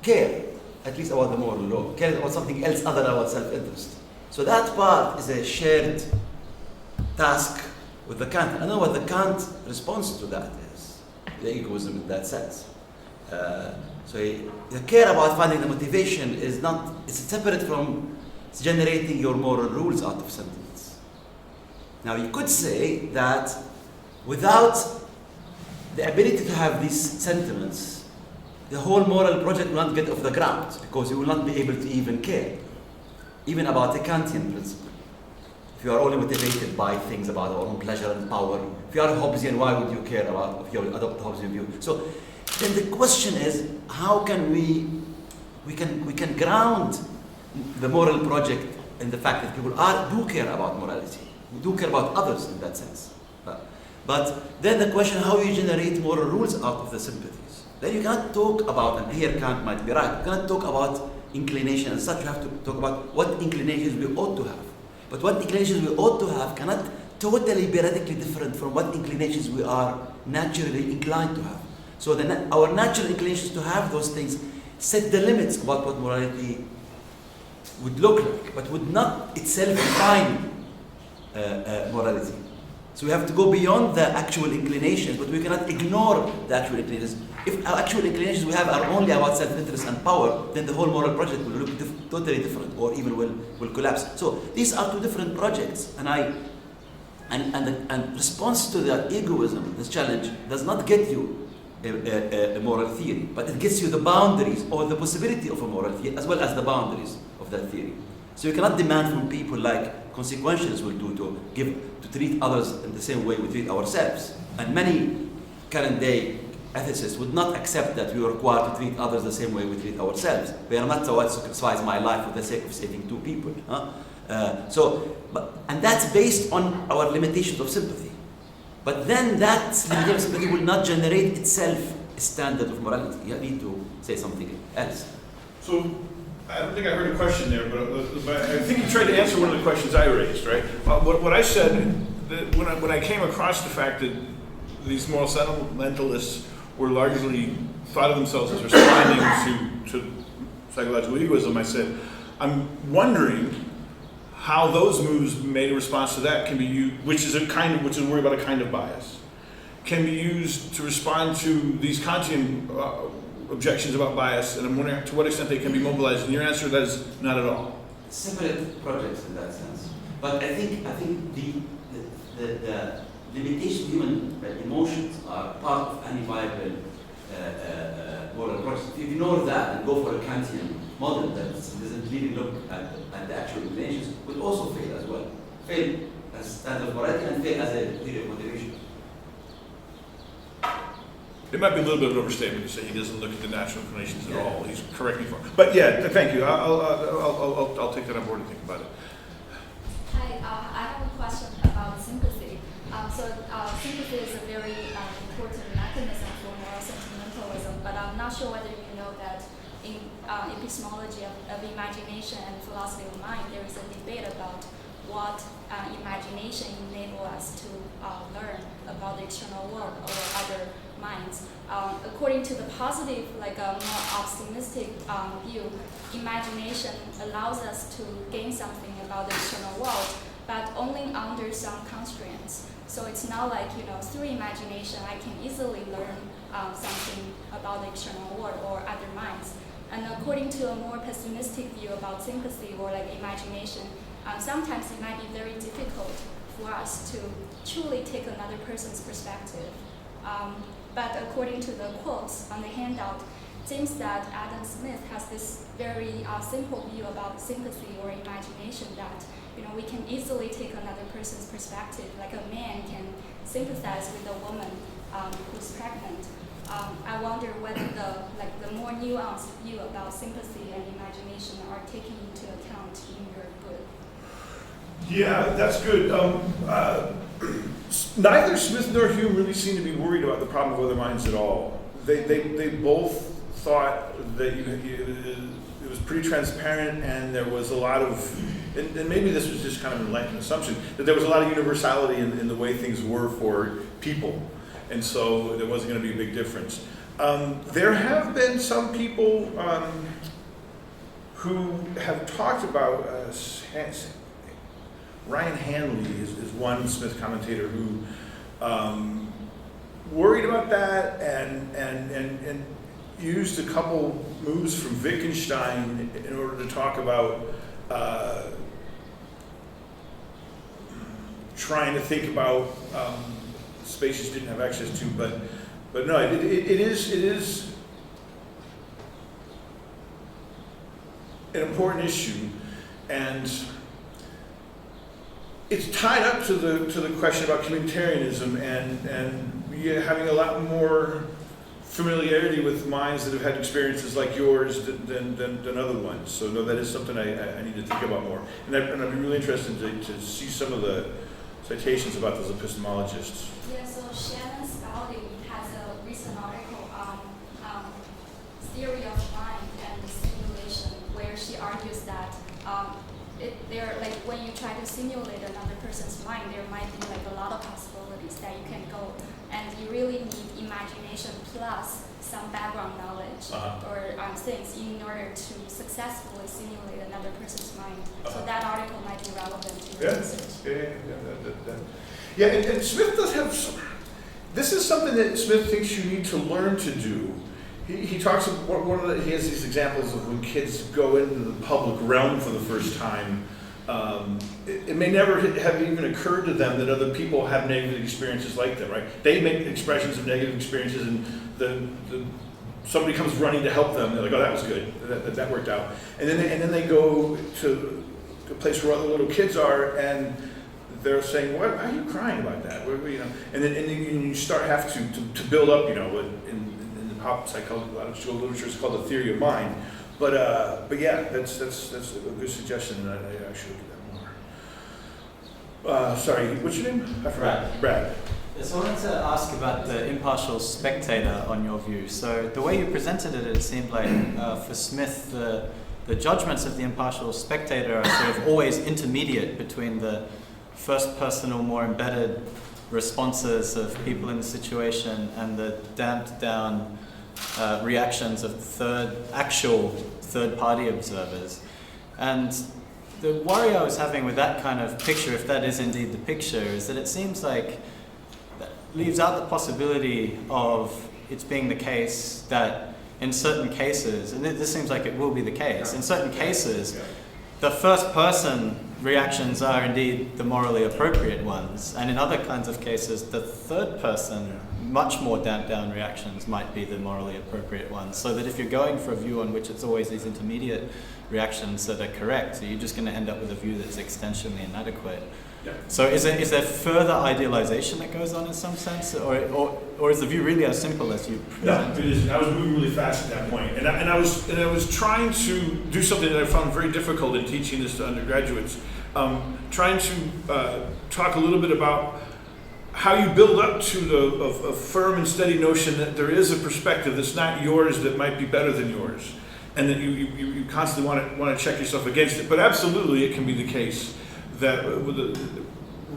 care, at least about the moral law, care about something else other than about self-interest. So that part is a shared task with the Kant. I know what the Kant response to that is, the egoism in that sense. So the care about finding the motivation is not, it's separate from generating your moral rules out of sentiments. Now you could say that without the ability to have these sentiments, the whole moral project will not get off the ground, because you will not be able to even care, even about the Kantian principle. If you are only motivated by things about our own pleasure and power, if you are Hobbesian, why would you care about, if you adopt the Hobbesian view? So then the question is, how can we can ground the moral project in the fact that people do care about morality, do care about others in that sense. But then the question, how you generate moral rules out of the sympathies. Then you cannot talk about, and here Kant might be right, you cannot talk about inclination and such, you have to talk about what inclinations we ought to have. But what inclinations we ought to have cannot totally be radically different from what inclinations we are naturally inclined to have. So our natural inclinations to have those things set the limits about what morality would look like, but would not itself define morality. So we have to go beyond the actual inclinations, but we cannot ignore the actual inclinations. If our actual inclinations we have are only about self-interest and power, then the whole moral project will look totally different, or even will collapse. So these are two different projects, and response to the egoism, this challenge, does not get you a moral theory, but it gets you the boundaries or the possibility of a moral theory, as well as the boundaries of that theory. So you cannot demand from people like consequentialists will do to treat others in the same way we treat ourselves. And many current day ethicists would not accept that we are required to treat others the same way we treat ourselves. We are not to sacrifice my life for the sake of saving two people. And that's based on our limitations of sympathy. But then that limitation of sympathy will not generate itself a standard of morality. You need to say something else. So I don't think I heard a question there, but I think you tried to answer one of the questions I raised, right? What I said, that when I came across the fact that these moral sentimentalists were largely thought of themselves as responding to psychological egoism, I said, I'm wondering how those moves made a response to that can be used, which is a worry about a kind of bias, can be used to respond to these Kantian objections about bias, and I'm wondering to what extent they can be mobilized. And your answer to that is not at all. Separate projects in that sense. But I think the limitation of human emotions are part of any viable moral process. If you ignore that and go for a Kantian model that doesn't really look at the actual inclinations, would also fail as well. Fail as standard of morality and fail as a theory of motivation. It might be a little bit of an overstatement to say he doesn't look at the natural inclinations at all. He's correcting for. But yeah, thank you. I'll take that on board and think about it. Hi, I have a question about sympathy. Sympathy is a very important mechanism for moral sentimentalism, but I'm not sure whether you know that in epistemology of imagination and philosophy of mind, there is a debate about what imagination enables us to learn about the external world or other minds. According to the positive, like a more optimistic view, imagination allows us to gain something about the external world, but only under some constraints. So it's not like, through imagination, I can easily learn something about the external world or other minds. And according to a more pessimistic view about sympathy or like imagination, sometimes it might be very difficult for us to truly take another person's perspective. But according to the quotes on the handout, it seems that Adam Smith has this very simple view about sympathy or imagination that we can easily take another person's perspective. Like a man can sympathize with a woman who's pregnant. I wonder whether the more nuanced view about sympathy and imagination are taken into account in your book. Yeah, that's good. Neither Smith nor Hume really seem to be worried about the problem of other minds at all. They both thought that it was pretty transparent, and there was a lot of, and maybe this was just kind of an enlightened assumption, that there was a lot of universality in the way things were for people, and so there wasn't going to be a big difference. There have been some people who have talked about Ryan Hanley is one Smith commentator who worried about that and used a couple moves from Wittgenstein in order to talk about trying to think about spaces you didn't have access to, but no, it is an important issue, and it's tied up to the question about communitarianism and having a lot more familiarity with minds that have had experiences like yours than other ones. So no, that is something I need to think about more. And I'd be really interested to see some of the citations about those epistemologists. Yeah, so Shannon Spalding has a recent article on theory of mind and simulation, where she argues that when you try to simulate another person's mind, there might be a lot of possibilities that you can go, and you really need imagination plus some background knowledge or things in order to successfully simulate another person's mind. So that article might be relevant to your research. Yeah, and Smith does have some. This is something that Smith thinks you need to learn to do. He talks about he has these examples of when kids go into the public realm for the first time. It may never have even occurred to them that other people have negative experiences like them, right? They make expressions of negative experiences, and somebody comes running to help them. They're like, "Oh, that was good. That worked out." And then they go to a place where other little kids are, and they're saying, "What? Why are you crying about that?" And then you have to build up, in the pop psychological literature, it's called the theory of mind. But yeah, that's a good suggestion, and I should look at that more. Sorry, what's your name? I forgot. Brad. So I wanted to ask about the impartial spectator on your view. So the way you presented it, it seemed like for Smith, the judgments of the impartial spectator are sort of always intermediate between the first personal, more embedded responses of people in the situation and the damped down reactions of third-party observers. And the worry I was having with that kind of picture, if that is indeed the picture, is that it seems like that leaves out the possibility of it being the case that in certain cases, and this seems like it will be the case, in certain cases, the first person reactions are indeed the morally appropriate ones, and in other kinds of cases, the third person, much more damped down reactions might be the morally appropriate ones. So that if you're going for a view on which it's always these intermediate reactions that are correct, so you're just going to end up with a view that's extensionally inadequate. Yeah. So is there further idealization that goes on in some sense, or is the view really as simple as you present? No, it isn't. I was moving really fast at that point, and I was trying to do something that I found very difficult in teaching this to undergraduates. Trying to talk a little bit about how you build up to a firm and steady notion that there is a perspective that's not yours that might be better than yours, and that you constantly want to check yourself against it. But absolutely, it can be the case that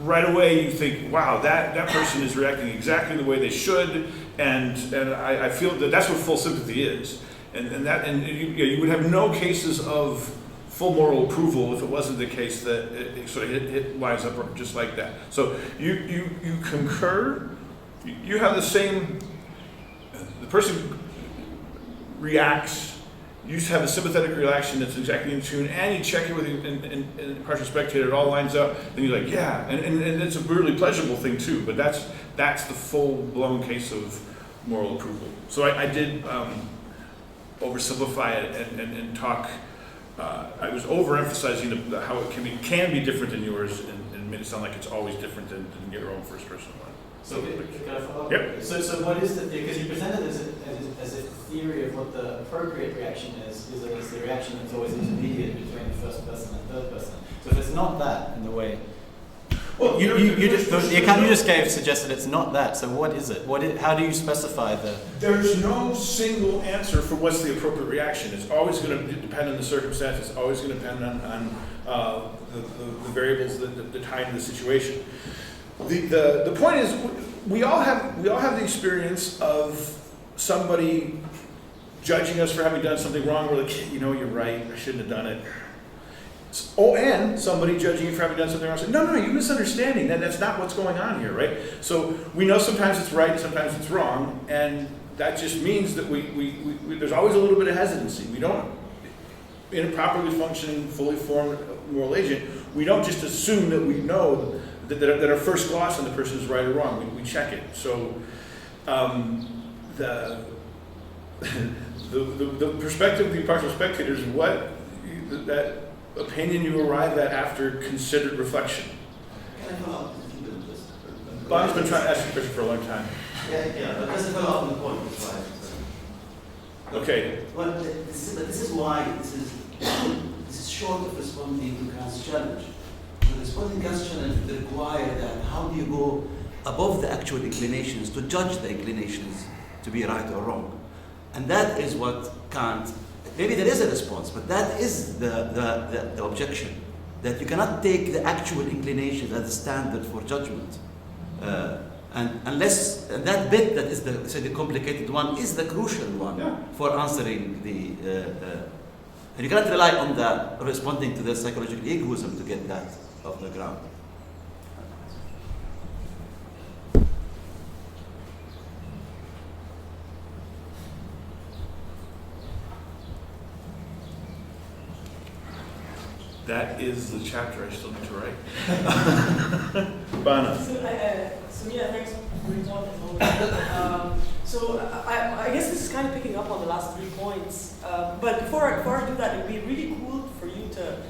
right away you think, wow, that person is reacting exactly the way they should, and I feel that that's what full sympathy is, and you would have no cases of full moral approval if it wasn't the case that it sort of hit lines up just like that. So you concur, you have the same, the person reacts, you have a sympathetic reaction that's exactly in tune, and you check it with an impartial spectator, it all lines up, then you're like, yeah, and it's a really pleasurable thing too, but that's the full-blown case of moral approval. So I did oversimplify it and talk. I was overemphasizing how it can be different than yours, and made it sound like it's always different than your own first person one. So can I follow up? Yep. So what is the, because you presented as a theory of what the appropriate reaction is the reaction that's always intermediate between the first person and third person. So if it's not that in the way, well, the account you just gave suggested it's not that. So what is it? How do you specify the? There's no single answer for what's the appropriate reaction. It's always going to depend on the circumstances. It's always going to depend on the variables that tie into the situation. The point is, we all have the experience of somebody judging us for having done something wrong. We're like, you know, you're right. I shouldn't have done it. Oh, and somebody judging you for having done something wrong. Saying, no, you're misunderstanding. That's not what's going on here, right? So we know sometimes it's right, sometimes it's wrong, and that just means that we there's always a little bit of hesitancy. We don't, in a properly functioning, fully formed moral agent, we don't just assume that we know that our first gloss on the person is right or wrong. We check it. So the perspective of the impartial spectator is what that opinion you arrive at after considered reflection. Can I follow up? Bob's been trying to ask you a question for a long time. Yeah, but just to follow up on the point, that's why. Okay. Well, this is why this is short of responding to Kant's challenge. So responding to Kant's challenge would require that how do you go above the actual inclinations to judge the inclinations to be right or wrong. And that is what Kant, maybe there is a response, but that is the objection, that you cannot take the actual inclinations as a standard for judgment. And that bit that is the complicated one is the crucial one for answering and you cannot rely on the responding to the psychological egoism to get that off the ground. That is the chapter I still need to write. Bana. So yeah, thanks for your talk. So I guess this is kind of picking up on the last 3 points. But before I do that, it would be really cool for you to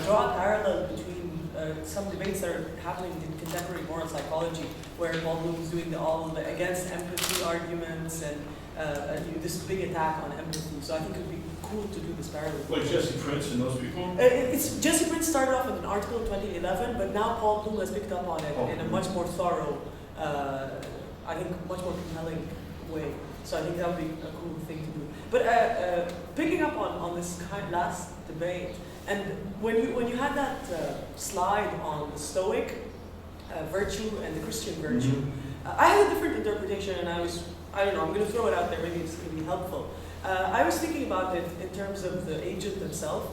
draw a parallel between some debates that are happening in contemporary moral psychology, where Paul Bloom is doing all the against empathy arguments and this big attack on empathy. So I think it would be cool to do this parallel. Like Jesse Prince and those people? Jesse Prince started off with an article in 2011, but now Paul Bloom has picked up on it in a much more thorough, I think much more compelling way. So I think that would be a cool thing to do. But picking up on this last debate, and when you had that slide on the Stoic virtue and the Christian virtue, I had a different interpretation, and I don't know, I'm going to throw it out there, maybe it's going to be helpful. I was thinking about it in terms of the agent himself.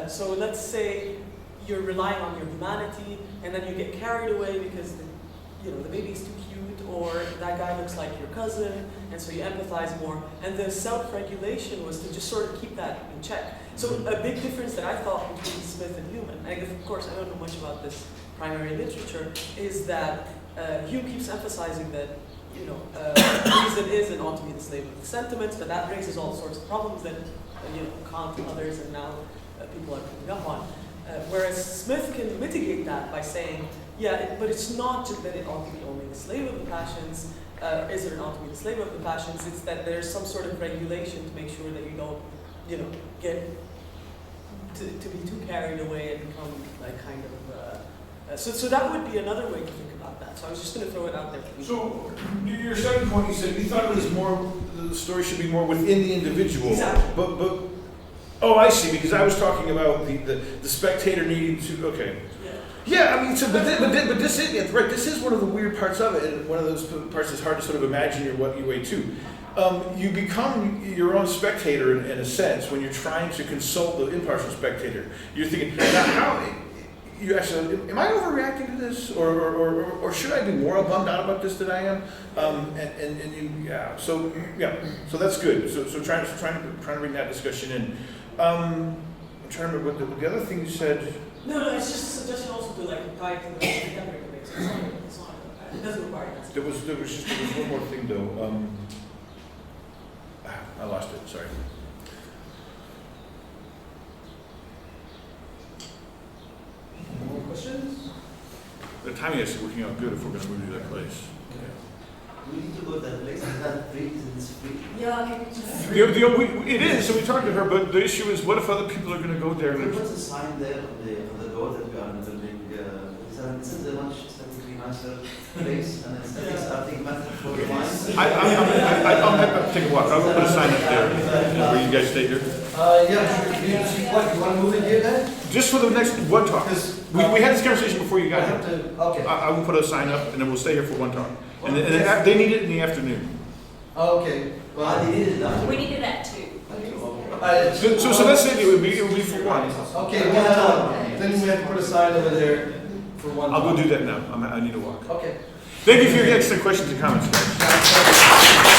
So let's say you're relying on your humanity, and then you get carried away because the baby's too cute, or that guy looks like your cousin, and so you empathize more. And the self-regulation was to just sort of keep that in check. So a big difference that I thought between Smith and Hume, and of course I don't know much about this primary literature, is that Hume keeps emphasizing that reason is and ought to be the slave of the sentiments, but that raises all sorts of problems that Kant and others and now people are picking up on. Whereas Smith can mitigate that by saying, but it's not just that it ought to be only the slave of the passions, is it ought to be the slave of the passions, it's that there's some sort of regulation to make sure that you don't, get to be too carried away and become like kind of, so that would be another way to think about that. So I was just going to throw it out there. So your second point, you said you thought it was more, the story should be more within the individual. Exactly. But oh, I see, because I was talking about the spectator needing to, okay. Yeah, I mean, so, but this is, right, this is one of the weird parts of it, and one of those parts that's hard to sort of imagine your way to. You become your own spectator in a sense when you're trying to consult the impartial spectator. You're thinking, now you actually, am I overreacting to this, or should I be more bummed out about this than I am? So that's good. So trying to bring that discussion in. I'm trying to remember what the other thing you said. No, it's just a suggestion also to like tie it to the contemporary debates. It's not, it doesn't require that. There was one more thing though. I lost it. Sorry. More questions? The timing is working out good if we're going to move to that place. We need to go to that place. Is that free? Is this free? Yeah, can you just... It is. So we talked to her, but the issue is, what if other people are going to go there? There was a sign there on the door that we are building. Isn't there much aesthetically nicer place and aesthetics are taking matter for the wine? I'll take a walk. I'll put a sign up there. Where you guys stay here? What, you want to move in here then? Just for the next one talk. We had this conversation before you got here. Okay. I will put a sign up, and then we'll stay here for one talk. And then they need it in the afternoon. Okay. Well, They needed that. We needed that too. So let's say it would be for one. Okay, one time. Then we have to put a sign over there for one. I'll go do that now. I need to walk. Okay. Thank you for your excellent questions and comments, guys.